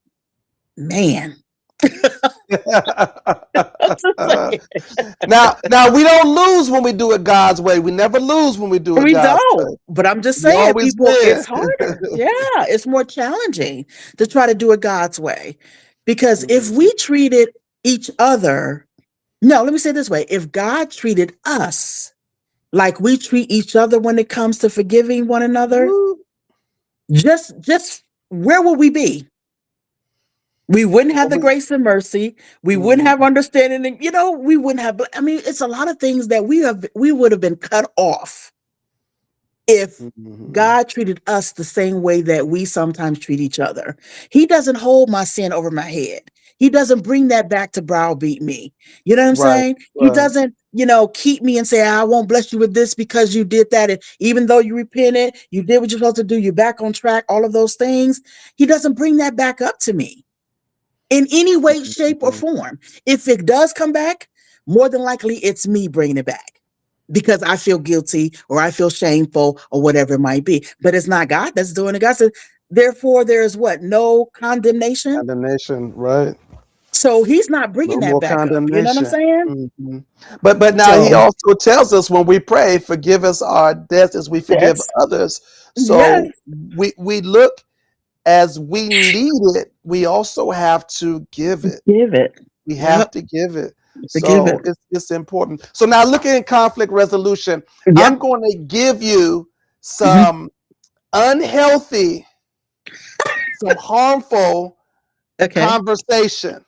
Speaker 2: Man.
Speaker 1: Now we don't lose when we do it God's way. We never lose when we do it
Speaker 2: We
Speaker 1: God's
Speaker 2: don't,
Speaker 1: way.
Speaker 2: but I'm just
Speaker 1: We
Speaker 2: saying,
Speaker 1: always
Speaker 2: people,
Speaker 1: win.
Speaker 2: it's harder. Yeah, it's more challenging to try to do it God's way. Because if
Speaker 1: Mhm.
Speaker 2: we treated each other, no, let me say it this way, if God treated us like we treat each other when it comes to forgiving one another,
Speaker 1: Woo.
Speaker 2: just where would we be? We wouldn't have
Speaker 1: Well,
Speaker 2: the grace and mercy. We wouldn't
Speaker 1: mhm,
Speaker 2: have understanding. And, we wouldn't have. I mean, it's a lot of things that we would have been cut off if
Speaker 1: mhm.
Speaker 2: God treated us the same way that we sometimes treat each other. He doesn't hold my sin over my head. He doesn't bring that back to browbeat me. You know what I'm
Speaker 1: Right,
Speaker 2: saying? He
Speaker 1: right.
Speaker 2: doesn't, keep me and say, I won't bless you with this because you did that. And even though you repented, you did what you're supposed to do, you're back on track, all of those things. He doesn't bring that back up to me in any way, shape, or
Speaker 1: Mhm.
Speaker 2: form. If it does come back, more than likely it's me bringing it back because I feel guilty or I feel shameful or whatever it might be. But it's not God that's doing it. God said, therefore, there is what? No condemnation.
Speaker 1: Condemnation, right?
Speaker 2: So he's not bringing
Speaker 1: No
Speaker 2: that
Speaker 1: more
Speaker 2: back up. You know what I'm
Speaker 1: condemnation.
Speaker 2: saying?
Speaker 1: Mhm. But now he
Speaker 2: So
Speaker 1: also tells us when we pray, forgive us our debts as we forgive
Speaker 2: that's,
Speaker 1: others.
Speaker 2: yes,
Speaker 1: So we look, as we need it, we also have to give it.
Speaker 2: give it.
Speaker 1: We have
Speaker 2: Yep,
Speaker 1: to give it.
Speaker 2: forgive
Speaker 1: So
Speaker 2: it.
Speaker 1: it's important. So now looking at conflict resolution, I'm
Speaker 2: Yep.
Speaker 1: going to give you
Speaker 2: Mhm.
Speaker 1: some unhealthy, some harmful
Speaker 2: Okay.
Speaker 1: conversation,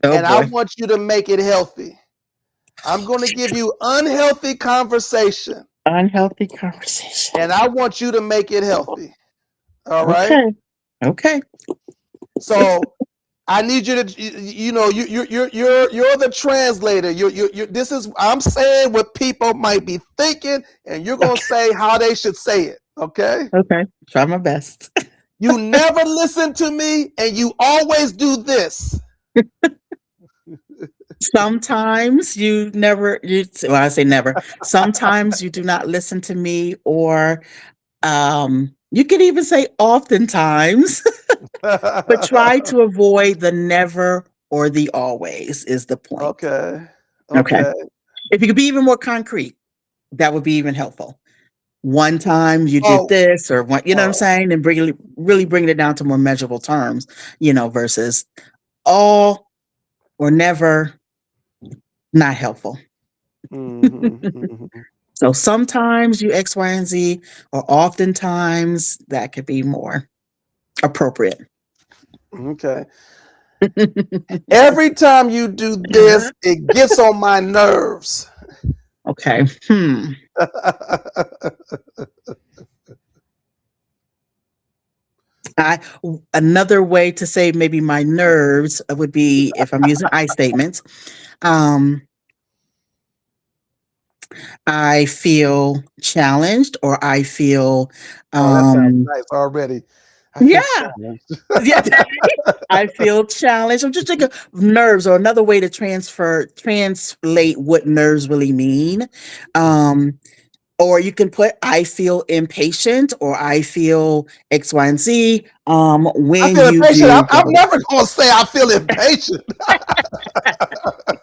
Speaker 2: Oh
Speaker 1: and I
Speaker 2: boy.
Speaker 1: want you to make it healthy. I'm going to give you unhealthy conversation,
Speaker 2: Unhealthy conversation.
Speaker 1: and I want you to make it healthy. All right.
Speaker 2: Okay. Okay.
Speaker 1: So I need you to, you're the translator. This is, I'm saying what people might be thinking, and you're gonna
Speaker 2: Okay.
Speaker 1: say how they should say it. Okay.
Speaker 2: Okay. Try my best.
Speaker 1: You never listen to me, and you always do this.
Speaker 2: Sometimes you never well, I say never. Sometimes you do not listen to me, or you can even say oftentimes, but try to avoid the never or the always is the point.
Speaker 1: Okay.
Speaker 2: Okay.
Speaker 1: Okay.
Speaker 2: If you could be even more concrete, that would be even helpful. One time you did
Speaker 1: Oh.
Speaker 2: this, or what, you know what I'm
Speaker 1: Oh.
Speaker 2: saying? And really bringing it down to more measurable terms, versus all or never, not helpful.
Speaker 1: Hmm. Hmm.
Speaker 2: So sometimes you X, Y, and Z, or oftentimes that could be more appropriate.
Speaker 1: Okay. Every time you do this, it gets on my nerves.
Speaker 2: Okay. Hmm. I Another way to say maybe my nerves would be if I'm using I statements. Um, I feel challenged, or I feel,
Speaker 1: Oh, that sounds
Speaker 2: um,
Speaker 1: nice already. I feel
Speaker 2: yeah,
Speaker 1: challenged.
Speaker 2: yeah. I feel challenged. I'm just thinking of nerves, or another way to translate what nerves really mean. Um, or you can put I feel impatient, or I feel X, Y, and Z.
Speaker 1: I
Speaker 2: When
Speaker 1: feel
Speaker 2: you
Speaker 1: impatient.
Speaker 2: do blah,
Speaker 1: I'm
Speaker 2: blah, blah.
Speaker 1: never gonna say I feel impatient.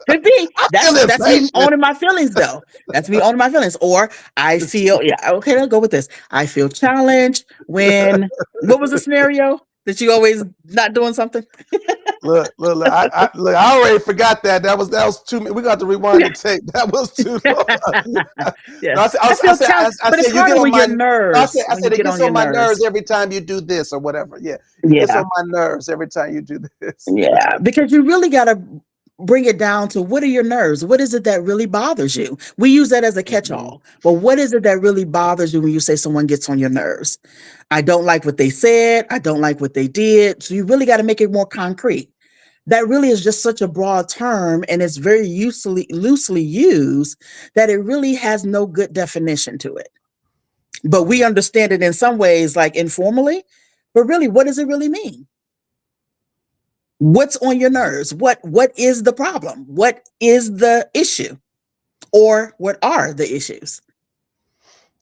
Speaker 2: Could be.
Speaker 1: I feel
Speaker 2: That's me
Speaker 1: impatient.
Speaker 2: owning my feelings, though. That's me owning my feelings. Or I feel, yeah, okay, let's go with this. I feel challenged when, what was the scenario that you always not doing something?
Speaker 1: Look, look, I already forgot that. That was too. We got to rewind the tape. That was too long.
Speaker 2: Yeah,
Speaker 1: No,
Speaker 2: I feel challenged,
Speaker 1: I
Speaker 2: but it's
Speaker 1: said you get
Speaker 2: harder
Speaker 1: on
Speaker 2: with
Speaker 1: my.
Speaker 2: your
Speaker 1: No,
Speaker 2: nerves,
Speaker 1: I
Speaker 2: when you
Speaker 1: said it
Speaker 2: get
Speaker 1: gets
Speaker 2: on your
Speaker 1: on my
Speaker 2: nerves.
Speaker 1: nerves every time you do this or whatever. Yeah, it gets
Speaker 2: Yeah.
Speaker 1: on my nerves every time you do this.
Speaker 2: Yeah, because you really got to bring it down to, what are your nerves? What is it that really bothers you? We use that as a catch
Speaker 1: Mhm,
Speaker 2: all. But what is it that really bothers you when you say someone gets on your nerves? I don't like what they said. I don't like what they did. So you really got to make it more concrete. That really is just such a broad term, and it's very loosely used, that it really has no good definition to it. But we understand it in some ways, like informally. But really, what does it really mean? What's on your nerves? What is the problem? What is the issue? Or what are the issues?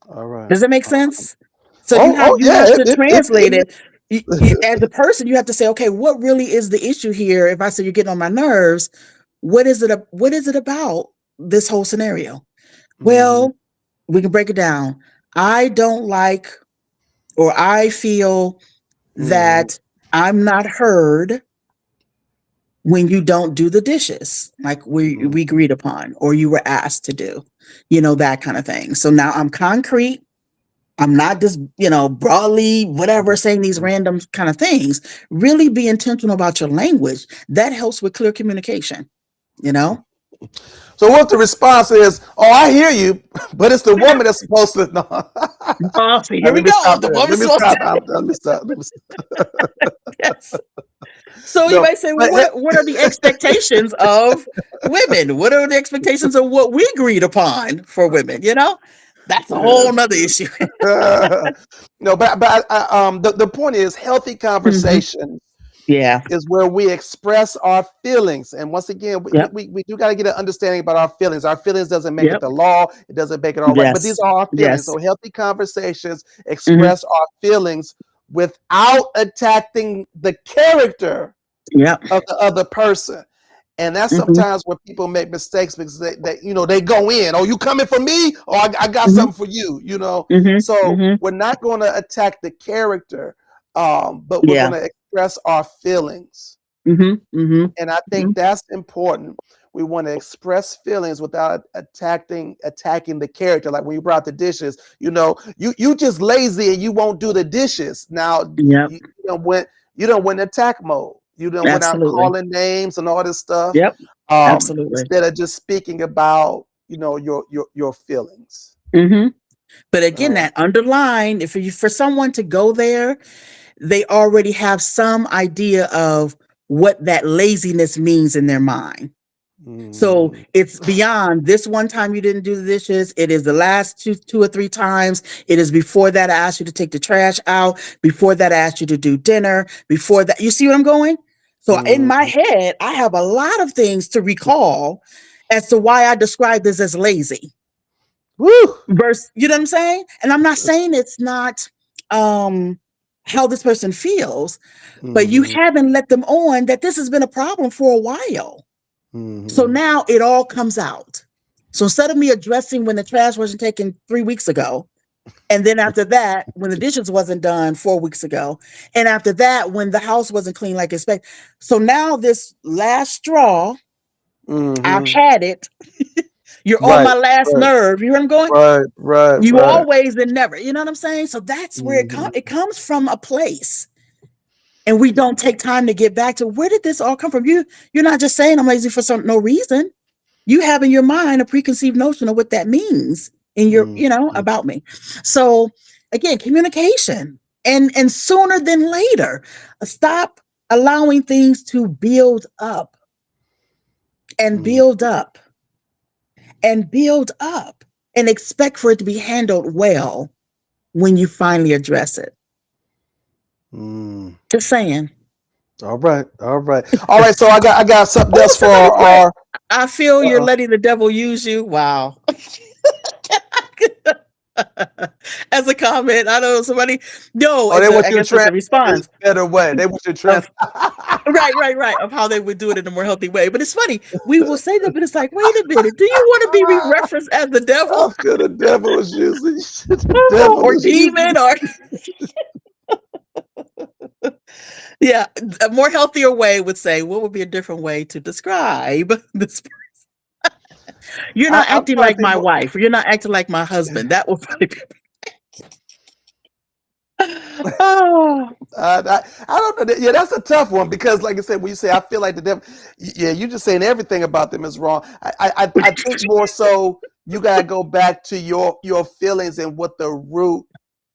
Speaker 1: all right.
Speaker 2: Does it make sense? So
Speaker 1: Oh
Speaker 2: you
Speaker 1: yeah.
Speaker 2: have to translate it. As a person, you have to say, okay, what really is the issue here? If I say you're getting on my nerves, what is it about this whole scenario?
Speaker 1: Mhm,
Speaker 2: Well, we can break it down. I don't like, or I feel
Speaker 1: mhm,
Speaker 2: that I'm not heard when you don't do the dishes like
Speaker 1: mhm,
Speaker 2: we agreed upon, or you were asked to do, that kind of thing. So now I'm concrete. I'm not just, broadly whatever, saying these
Speaker 1: mhm.
Speaker 2: random kind of things. Really be intentional about your language. That helps with clear communication, you know?
Speaker 1: So what the response is? Oh, I hear you, but it's the woman that's supposed to. No.
Speaker 2: Oh, so here we
Speaker 1: Let me
Speaker 2: go.
Speaker 1: stop
Speaker 2: The
Speaker 1: there. Let
Speaker 2: woman's
Speaker 1: me
Speaker 2: supposed
Speaker 1: stop.
Speaker 2: to.
Speaker 1: Let me stop. Let me stop.
Speaker 2: Yes. So you
Speaker 1: No,
Speaker 2: may say, well,
Speaker 1: but
Speaker 2: what are the expectations of women? What are the expectations of what we agreed upon for women? That's a whole nother issue.
Speaker 1: no, the point is healthy
Speaker 2: Hmm.
Speaker 1: conversation
Speaker 2: Yeah.
Speaker 1: is where we express our feelings. And once again,
Speaker 2: Yep.
Speaker 1: we do got to get an understanding about our feelings. Our feelings doesn't make it
Speaker 2: Yep.
Speaker 1: the law. It doesn't make it all right. But these
Speaker 2: Yes.
Speaker 1: are our feelings.
Speaker 2: Yes.
Speaker 1: So healthy conversations
Speaker 2: Hmm.
Speaker 1: express our feelings without attacking the character
Speaker 2: Yep.
Speaker 1: of the other person. And that's
Speaker 2: Hmm.
Speaker 1: sometimes where people make mistakes because they go in. Oh, you coming for me? Oh, I got
Speaker 2: Hmm.
Speaker 1: something for you.
Speaker 2: Hmm.
Speaker 1: So
Speaker 2: Hmm.
Speaker 1: we're not going to attack the character, but we're going
Speaker 2: Yeah.
Speaker 1: to express our feelings.
Speaker 2: Hmm. Hmm.
Speaker 1: And I think that's important. We want to express feelings without attacking the character. Like when you brought the dishes, you just lazy and you won't do the dishes. Now
Speaker 2: Yep.
Speaker 1: you don't went attack mode. You don't went out
Speaker 2: Absolutely.
Speaker 1: calling names and all this stuff.
Speaker 2: Yep. Absolutely.
Speaker 1: Instead of just speaking about your feelings.
Speaker 2: Hmm. But again,
Speaker 1: Um,
Speaker 2: that underline, if you, for someone to go there, they already have some idea of what that laziness means in their mind. So
Speaker 1: mm,
Speaker 2: it's beyond this one time you didn't do the dishes. It is the last two or three times. It is before that I asked you to take the trash out. Before that I asked you to do dinner. Before that, you see what I'm going? So in my
Speaker 1: mm,
Speaker 2: head, I have a lot of things to recall as to why I describe this as lazy.
Speaker 1: woo.
Speaker 2: Verse, you know what I'm saying? And I'm not saying it's not um how this person feels, but you
Speaker 1: Mhm,
Speaker 2: haven't let them on that this has been a problem for a while. So
Speaker 1: mhm,
Speaker 2: now it all comes out. So instead of me addressing when the trash wasn't taken 3 weeks ago, and then after that, when the dishes wasn't done 4 weeks ago, and after that, when the house wasn't clean like expected. So now this last straw, I've
Speaker 1: mhm.
Speaker 2: had it. You're on
Speaker 1: Right,
Speaker 2: my last
Speaker 1: right,
Speaker 2: nerve. You know where I'm going?
Speaker 1: right, right,
Speaker 2: You
Speaker 1: right.
Speaker 2: always and never. You know what I'm saying? So that's where
Speaker 1: Mhm,
Speaker 2: it comes from, a place. And we don't take time to get back to, where did this all come from? You're not just saying I'm lazy for no reason. You have in your mind a preconceived notion of what that means in your,
Speaker 1: mhm,
Speaker 2: about me. So again, communication. and sooner than later. Stop allowing things to build up and
Speaker 1: Mm,
Speaker 2: build up and build up and expect for it to be handled well when you finally address it.
Speaker 1: mm.
Speaker 2: Just saying.
Speaker 1: All right, all right, all right. So I got something else for
Speaker 2: Somebody put,
Speaker 1: our.
Speaker 2: I feel you're
Speaker 1: Uh,
Speaker 2: letting the devil use you. Wow. As a comment, I know somebody. No,
Speaker 1: oh, they
Speaker 2: as a,
Speaker 1: want
Speaker 2: I
Speaker 1: you to
Speaker 2: guess as a
Speaker 1: translate this
Speaker 2: response
Speaker 1: better way. They want you to
Speaker 2: of
Speaker 1: translate.
Speaker 2: right of how they would do it in a more healthy way. But it's funny, we will say that, but it's like, wait a minute, do you want to be referenced as the devil
Speaker 1: I feel the devil is using the devil
Speaker 2: or
Speaker 1: is using.
Speaker 2: demon or yeah, a more healthier way would say, what would be a different way to describe this? You're not
Speaker 1: I'm
Speaker 2: acting
Speaker 1: trying to
Speaker 2: like
Speaker 1: think
Speaker 2: my
Speaker 1: more.
Speaker 2: wife. You're not acting like my husband. That would probably be. Oh,
Speaker 1: I don't know. Yeah, that's a tough one because, like I said, when you say I feel like the devil, yeah, you're just saying everything about them is wrong. I think more so you gotta go back to your feelings and what the root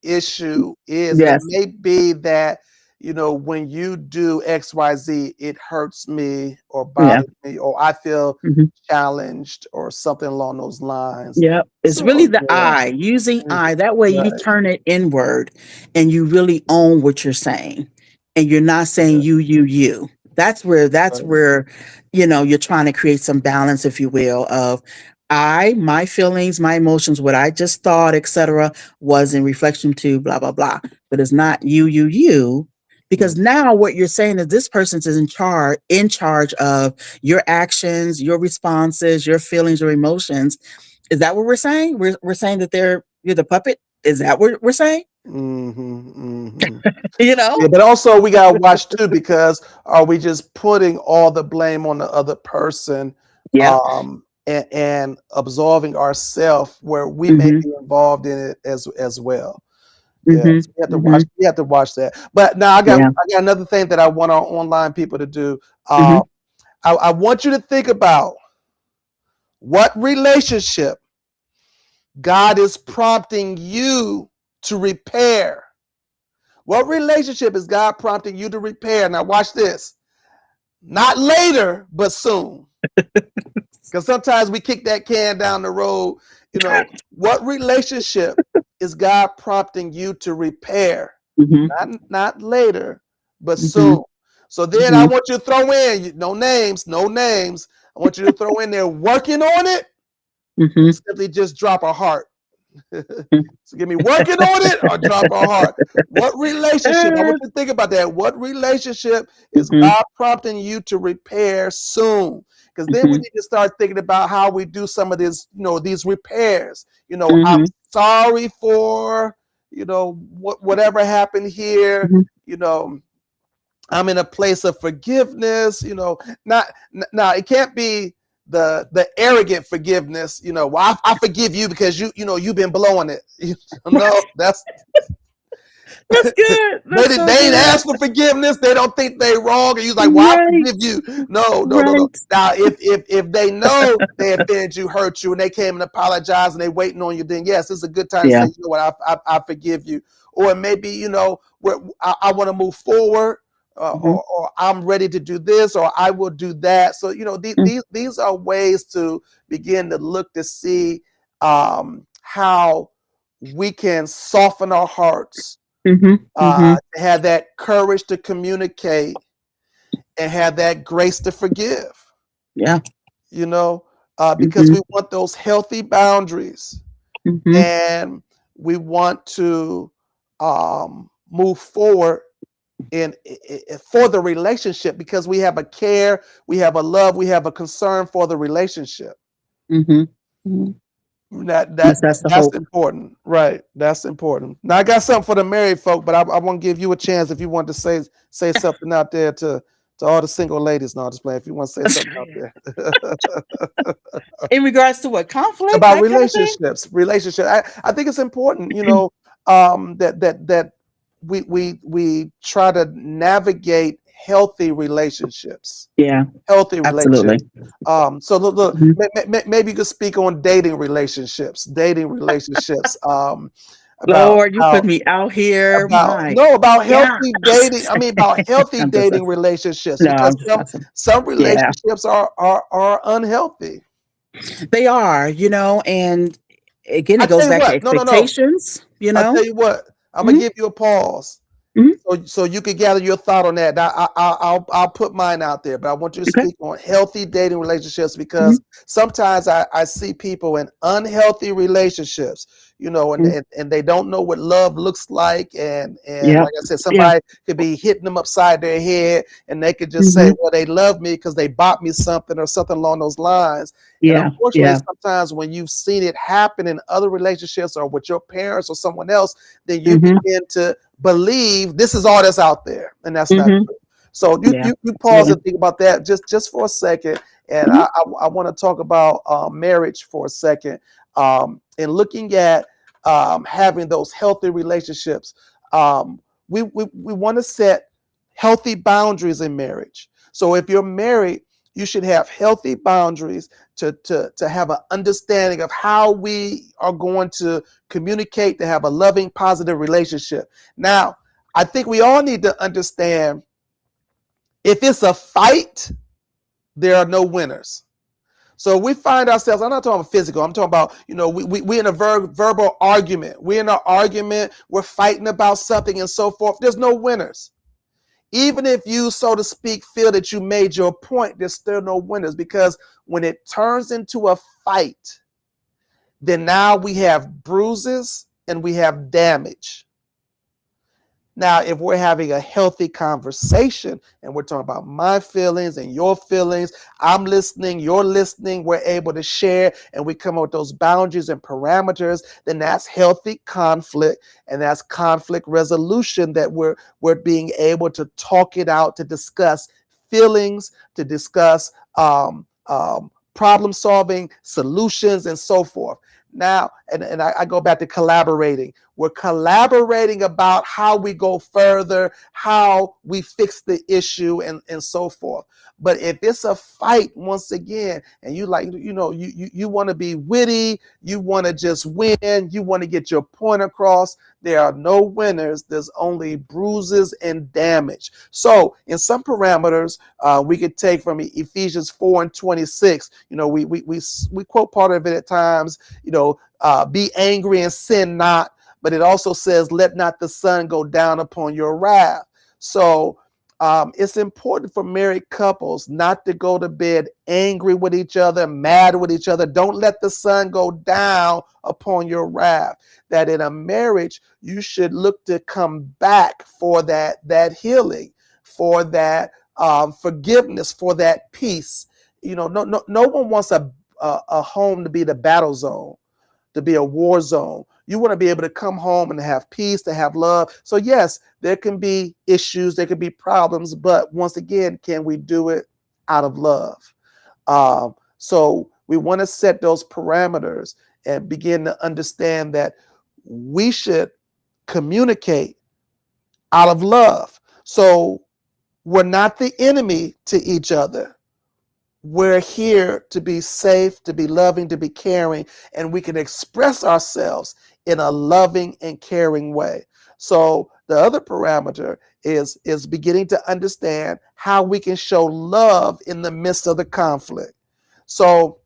Speaker 1: issue is. It
Speaker 2: yes.
Speaker 1: may be that when you do X, Y, Z, it hurts me or
Speaker 2: Yeah.
Speaker 1: bothers me or I feel
Speaker 2: Mhm.
Speaker 1: challenged or something along those lines.
Speaker 2: Yep. It's really
Speaker 1: So
Speaker 2: the
Speaker 1: yeah,
Speaker 2: I, using
Speaker 1: mm,
Speaker 2: I. That way you
Speaker 1: right,
Speaker 2: turn it inward and you really own what you're saying. And you're not saying
Speaker 1: yeah,
Speaker 2: you. That's
Speaker 1: right,
Speaker 2: where, you're trying to create some balance, if you will, of I, my feelings, my emotions, what I just thought, etc., was in reflection to blah, blah, blah. But it's not you.
Speaker 1: mm,
Speaker 2: Because now what you're saying is this person is in charge of your actions, your responses, your feelings, your emotions. Is that what we're saying? We're saying that you're the puppet? Is that what we're saying?
Speaker 1: mm-hmm.
Speaker 2: You
Speaker 1: Yeah,
Speaker 2: know?
Speaker 1: but also we gotta watch too because are we just putting all the blame on the other person,
Speaker 2: Yep.
Speaker 1: and absolving ourselves where we may
Speaker 2: Mhm.
Speaker 1: be involved in it as well. Yeah,
Speaker 2: Mhm.
Speaker 1: so we have to watch.
Speaker 2: Mhm.
Speaker 1: We have to watch that. But now I got
Speaker 2: Yeah.
Speaker 1: I got another thing that I want our online people to do.
Speaker 2: Mhm.
Speaker 1: I want you to think about what relationship God is prompting you to repair. What relationship is God prompting you to repair? Now, watch this. Not later, but soon. Because sometimes we kick that can down the road. What relationship is God prompting you to repair?
Speaker 2: Mhm.
Speaker 1: Not later, but
Speaker 2: Mhm.
Speaker 1: soon. So then I
Speaker 2: Mhm.
Speaker 1: want you to throw in no names, no names. I want you to throw in there working on it, or
Speaker 2: Mhm.
Speaker 1: simply just drop a heart. So give me working on it or drop a heart. What relationship? I want you to think about that. What relationship is
Speaker 2: Mhm.
Speaker 1: God prompting you to repair soon? Because then we
Speaker 2: Mhm.
Speaker 1: need to start thinking about how we do some of this, these repairs. I'm
Speaker 2: Mhm.
Speaker 1: sorry for, whatever happened here.
Speaker 2: Mhm.
Speaker 1: You know, I'm in a place of forgiveness. Not now. It can't be the arrogant forgiveness. Well, I forgive you because you've been blowing it. No, that's
Speaker 2: That's good.
Speaker 1: they
Speaker 2: That's
Speaker 1: didn't.
Speaker 2: so
Speaker 1: They ain't
Speaker 2: good.
Speaker 1: ask for forgiveness. They don't think they wrong, and you like, well, I
Speaker 2: Right.
Speaker 1: forgive you. No, no, no, no.
Speaker 2: Right.
Speaker 1: Now, if they know they offended you, hurt you, and they came and apologized, and they waiting on you, then yes, it's a good time to say,
Speaker 2: Yeah.
Speaker 1: you know what, I forgive you. Or maybe where I want to move forward,
Speaker 2: Mhm.
Speaker 1: or I'm ready to do this, or I will do that. So these are ways to begin to look to see how we can soften our hearts,
Speaker 2: Mhm. Mhm.
Speaker 1: to have that courage to communicate and have that grace to forgive,
Speaker 2: Yeah.
Speaker 1: you know, because
Speaker 2: Mhm.
Speaker 1: we want those healthy boundaries
Speaker 2: Mhm.
Speaker 1: and we want to move forward for the relationship because we have a care, we have a love, we have a concern for the relationship.
Speaker 2: Mhm. Mhm.
Speaker 1: That
Speaker 2: Yes,
Speaker 1: that
Speaker 2: that's the
Speaker 1: that's
Speaker 2: hope.
Speaker 1: important, right? That's important. Now I got something for the married folk, but I want to give you a chance if you want to say something out there to all the single ladies. No, just playing. If you want to say something out there
Speaker 2: In regards to what conflict,
Speaker 1: about
Speaker 2: that kind of thing.
Speaker 1: relationship, I think it's important. That we try to navigate
Speaker 2: Yeah,
Speaker 1: healthy
Speaker 2: absolutely.
Speaker 1: relationships. So look,
Speaker 2: Mhm.
Speaker 1: maybe you could speak on dating relationships. about
Speaker 2: Lord, you put
Speaker 1: how
Speaker 2: me out here.
Speaker 1: about
Speaker 2: My
Speaker 1: no about
Speaker 2: yeah.
Speaker 1: healthy dating. I mean about healthy
Speaker 2: I'm just
Speaker 1: dating relationships,
Speaker 2: no,
Speaker 1: because
Speaker 2: I'm just messing.
Speaker 1: some
Speaker 2: Yeah,
Speaker 1: relationships are unhealthy.
Speaker 2: they are, and again,
Speaker 1: I
Speaker 2: it goes
Speaker 1: tell you
Speaker 2: back to
Speaker 1: what, no.
Speaker 2: expectations,
Speaker 1: I tell you what, I'm gonna
Speaker 2: Mhm,
Speaker 1: give you a pause
Speaker 2: mhm,
Speaker 1: so you can gather your thought on that. I'll put mine out there, but I want you to
Speaker 2: okay,
Speaker 1: speak on healthy dating relationships,
Speaker 2: mhm,
Speaker 1: because sometimes I see people in unhealthy relationships,
Speaker 2: mhm.
Speaker 1: and they don't know what love looks like, and
Speaker 2: Yep,
Speaker 1: like I said,
Speaker 2: yeah,
Speaker 1: somebody could be hitting them upside their head, and they could just say,
Speaker 2: mhm,
Speaker 1: well, they love me because they bought me something or something along those lines. And
Speaker 2: yeah,
Speaker 1: unfortunately,
Speaker 2: yeah,
Speaker 1: sometimes when you've seen it happen in other relationships or with your parents or someone else, then you
Speaker 2: mhm,
Speaker 1: begin to believe this is all that's out there, and that's not
Speaker 2: mhm,
Speaker 1: true. So
Speaker 2: yeah,
Speaker 1: you pause
Speaker 2: yeah,
Speaker 1: and think about that just for a second, and
Speaker 2: mhm,
Speaker 1: I want to talk about marriage for a second, and looking at having those healthy relationships. Um, we want to set healthy boundaries in marriage. So if you're married, you should have healthy boundaries to have an understanding of how we are going to communicate to have a loving, positive relationship. Now, I think we all need to understand, if it's a fight, there are no winners. So we find ourselves, I'm not talking about physical, I'm talking about, we in a verbal argument. We're in an argument, we're fighting about something and so forth. There's no winners. Even if you, so to speak, feel that you made your point, there's still no winners, because when it turns into a fight, then now we have bruises and we have damage. Now, if we're having a healthy conversation and we're talking about my feelings and your feelings, I'm listening, you're listening, we're able to share, and we come up with those boundaries and parameters, then that's healthy conflict, and that's conflict resolution, that we're being able to talk it out, to discuss feelings, to discuss problem solving solutions and so forth. Now, and I go back to collaborating. We're collaborating about how we go further, how we fix the issue, and so forth. But if it's a fight, once again, and you like, you want to be witty, you want to just win, you want to get your point across, there are no winners. There's only bruises and damage. So, in some parameters, we could take from Ephesians 4:26. We quote part of it at times. Be angry and sin not. But it also says, let not the sun go down upon your wrath. So it's important for married couples not to go to bed angry with each other, mad with each other. Don't let the sun go down upon your wrath. That in a marriage, you should look to come back for that healing, for that forgiveness, for that peace. No one wants a home to be the battle zone, to be a war zone. You want to be able to come home and have peace, to have love. So yes, there can be issues, there can be problems, but once again, can we do it out of love? So we want to set those parameters and begin to understand that we should communicate out of love. So we're not the enemy to each other. We're here to be safe, to be loving, to be caring, and we can express ourselves in a loving and caring way. So the other parameter is beginning to understand how we can show love in the midst of the conflict. So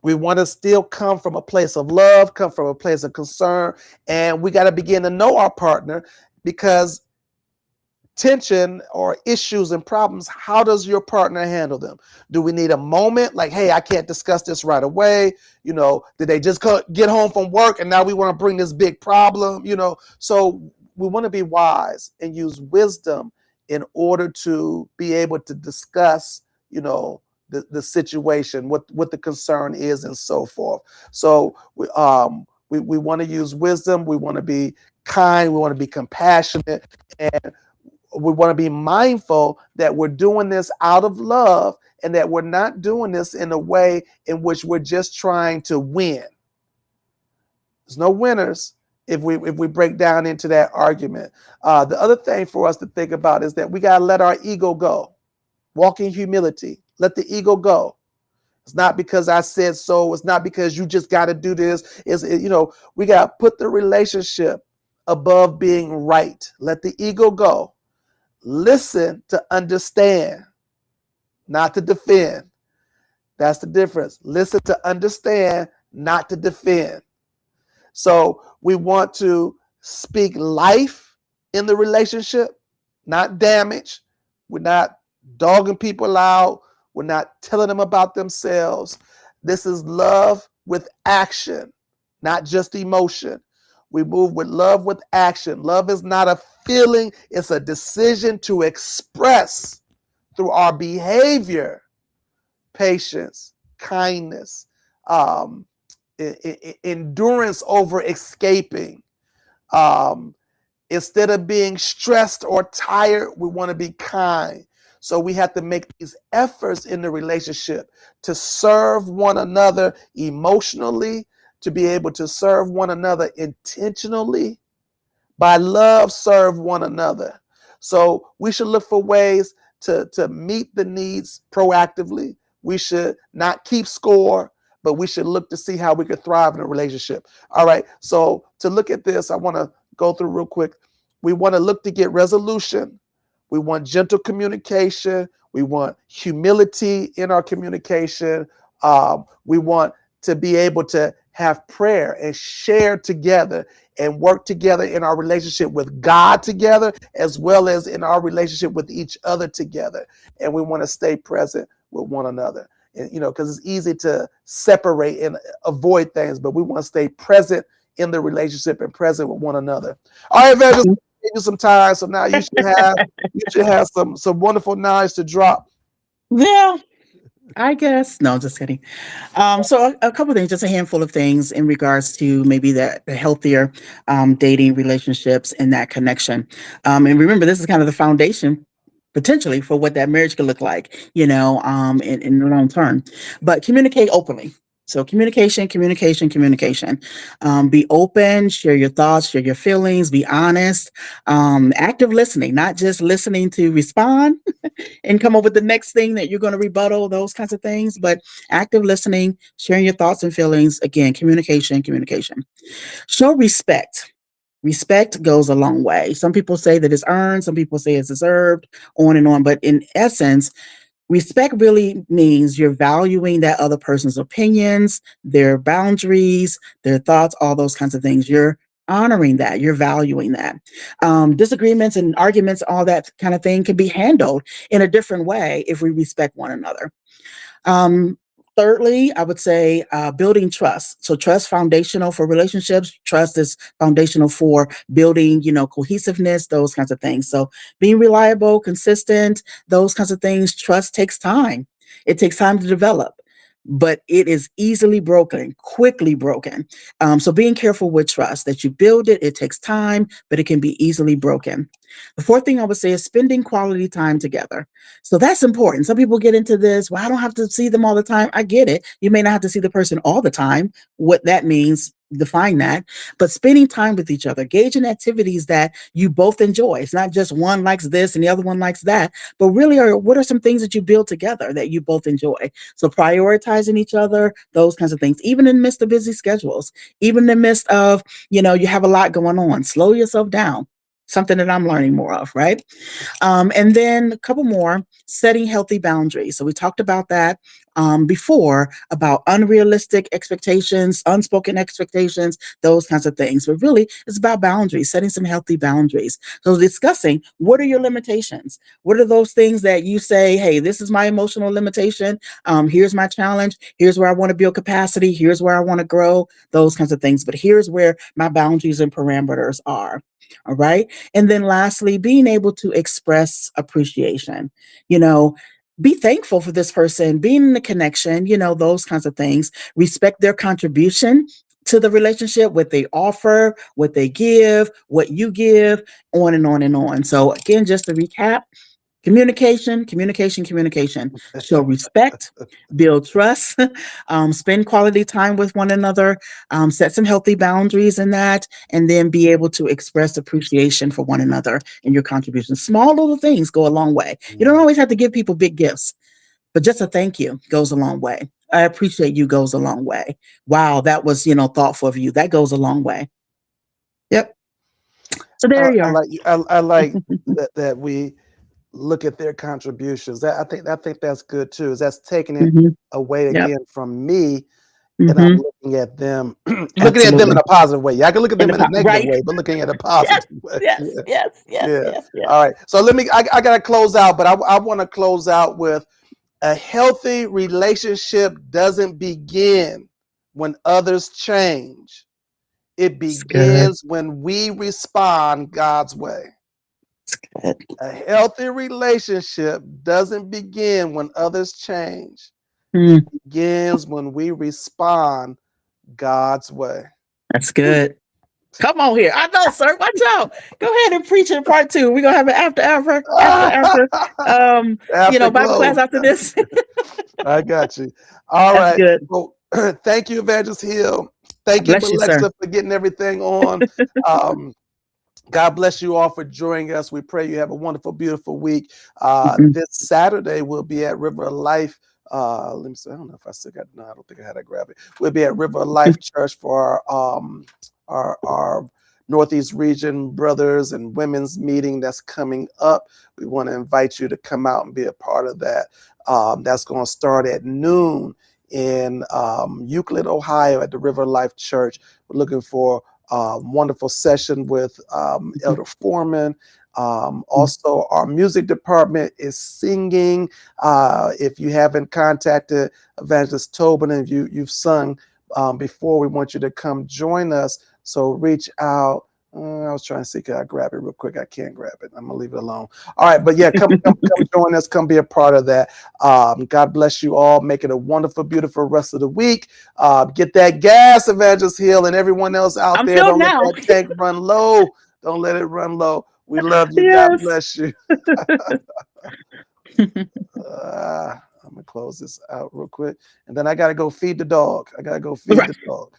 Speaker 1: we want to still come from a place of love, come from a place of concern, and we got to begin to know our partner, because tension or issues and problems, how does your partner handle them? Do we need a moment like, hey, I can't discuss this right away? Did they just get home from work and now we want to bring this big problem? So we want to be wise and use wisdom in order to be able to discuss, the situation, what the concern is, and so forth. So we want to use wisdom. We want to be kind. We want to be compassionate, and we want to be mindful that we're doing this out of love, and that we're not doing this in a way in which we're just trying to win. There's no winners if we break down into that argument. The other thing for us to think about is that we got to let our ego go. Walk in humility. Let the ego go. It's not because I said so. It's not because you just got to do this. We got to put the relationship above being right. Let the ego go. Listen to understand, not to defend. That's the difference. Listen to understand, not to defend. So we want to speak life in the relationship, not damage. We're not dogging people out. We're not telling them about themselves. This is love with action, not just emotion. We move with love with action. Love is not a feeling, it's a decision to express through our behavior patience, kindness, um, endurance over escaping. Um, Instead of being stressed or tired, we want to be kind. So we have to make these efforts in the relationship to serve one another emotionally, to be able to serve one another intentionally. By love, serve one another. So we should look for ways to meet the needs proactively. We should not keep score, but we should look to see how we could thrive in a relationship. All right. So to look at this, I want to go through real quick. We want to look to get resolution. We want gentle communication. We want humility in our communication. We want to be able to have prayer and share together and work together in our relationship with God together, as well as in our relationship with each other together. And we want to stay present with one another. And, because it's easy to separate and avoid things, but we want to stay present in the relationship and present with one another. All right, Evangelist, give you some time. So now you should have some wonderful knowledge to drop.
Speaker 2: Yeah, I guess. No, just kidding. So a couple of things, just a handful of things in regards to maybe the healthier dating relationships and that connection. And remember, this is kind of the foundation potentially for what that marriage could look like, in the long term. But communicate openly. So communication, communication, communication. Be open, share your thoughts, share your feelings, be honest. Active listening, not just listening to respond and come up with the next thing that you're going to rebuttal, those kinds of things, but active listening, sharing your thoughts and feelings. Again, communication, communication. Show respect. Respect goes a long way. Some people say that it's earned, some people say it's deserved, on and on. But in essence, respect really means you're valuing that other person's opinions, their boundaries, their thoughts, all those kinds of things. You're honoring that, you're valuing that. Disagreements and arguments, all that kind of thing can be handled in a different way if we respect one another. Um, Thirdly, I would say building trust. So trust foundational for relationships. Trust is foundational for building, cohesiveness, those kinds of things. So being reliable, consistent, those kinds of things. Trust takes time. It takes time to develop, but it is easily broken, quickly broken. So being careful with trust that you build it. It takes time, but it can be easily broken. The fourth thing I would say is spending quality time together. So that's important. Some people get into this, well, I don't have to see them all the time. I get it. You may not have to see the person all the time. What that means, define that. But spending time with each other, engaging activities that you both enjoy. It's not just one likes this and the other one likes that, but really what are some things that you build together that you both enjoy? So prioritizing each other, those kinds of things, even in the midst of busy schedules, even in the midst of, you have a lot going on, slow yourself down. Something that I'm learning more of, right? And then a couple more, setting healthy boundaries. So we talked about that before, about unrealistic expectations, unspoken expectations, those kinds of things. But really, it's about boundaries, setting some healthy boundaries. So discussing, what are your limitations? What are those things that you say, hey, this is my emotional limitation. Here's my challenge. Here's where I want to build capacity. Here's where I want to grow, those kinds of things. But here's where my boundaries and parameters are. All right. And then lastly, being able to express appreciation, you know, be thankful for this person, being in the connection, those kinds of things, respect their contribution to the relationship, what they offer, what they give, what you give, on and on and on. So again, just to recap, communication, communication, communication. Show respect, build trust, spend quality time with one another, set some healthy boundaries in that, and then be able to express appreciation for one another and your contributions. Small little things go a long way. You don't always have to give people big gifts, but just a thank you goes a long way. I appreciate you goes a long way. Wow, that was, thoughtful of you. That goes a long way. Yep. So
Speaker 1: I,
Speaker 2: there you
Speaker 1: I
Speaker 2: are.
Speaker 1: like I like that we look at their contributions. That I think that's good too. Is that's taking it
Speaker 2: Hmm.
Speaker 1: away
Speaker 2: Yep.
Speaker 1: again from me, and I'm
Speaker 2: Hmm.
Speaker 1: looking at them, looking at them in
Speaker 2: Absolutely.
Speaker 1: a positive way. Yeah, I can look at
Speaker 2: In
Speaker 1: them
Speaker 2: the
Speaker 1: in a negative
Speaker 2: right.
Speaker 1: way, but looking at a
Speaker 2: Yes.
Speaker 1: positive way.
Speaker 2: Yes.
Speaker 1: Yeah,
Speaker 2: Yes. Yes.
Speaker 1: yeah.
Speaker 2: Yes. Yes.
Speaker 1: All right. So let me. I gotta close out, but I want to close out with a healthy relationship doesn't begin when others change. It
Speaker 2: It's good.
Speaker 1: begins when we respond God's way.
Speaker 2: It's good.
Speaker 1: A healthy relationship doesn't begin when others change. It
Speaker 2: Mm,
Speaker 1: begins when we respond God's way.
Speaker 2: that's good. Come on here. I know, sir. Watch out. Go ahead and preach in part two. We're gonna have an after Bible class
Speaker 1: Afterglow.
Speaker 2: after this.
Speaker 1: I got you. All
Speaker 2: That's
Speaker 1: right.
Speaker 2: good.
Speaker 1: Well, thank you, Evangelist Hill. Thank you,
Speaker 2: Bless you, sir.
Speaker 1: Alexa, for getting everything on. Um, God bless you all for joining us. We pray you have a wonderful, beautiful week.
Speaker 2: Mhm.
Speaker 1: This Saturday, we'll be at River of Life. Let me see. I don't know if I still got. No, I don't think I had to grab it. We'll be at River of Life Church for our Northeast Region brothers and women's meeting that's coming up. We want to invite you to come out and be a part of that. That's going to start at noon in Euclid, Ohio, at the River of Life Church. We're looking for wonderful session with Elder Foreman. Also, our music department is singing. If you haven't contacted Evangelist Tobin and you've sung before, we want you to come join us. So reach out. I was trying to see, can I grab it real quick? I can't grab it. I'm gonna leave it alone. All right, but yeah, come join us. Come be a part of that. God bless you all. Make it a wonderful, beautiful rest of the week. Get that gas, Evangelist Hill, and everyone else out
Speaker 2: I'm
Speaker 1: there.
Speaker 2: filled
Speaker 1: Don't let
Speaker 2: now.
Speaker 1: that tank run low. Don't let it run low. We love you. God
Speaker 2: Yes.
Speaker 1: bless you. I'm gonna close this out real quick, and then I gotta go feed the dog. I gotta go feed
Speaker 2: Right.
Speaker 1: the dog.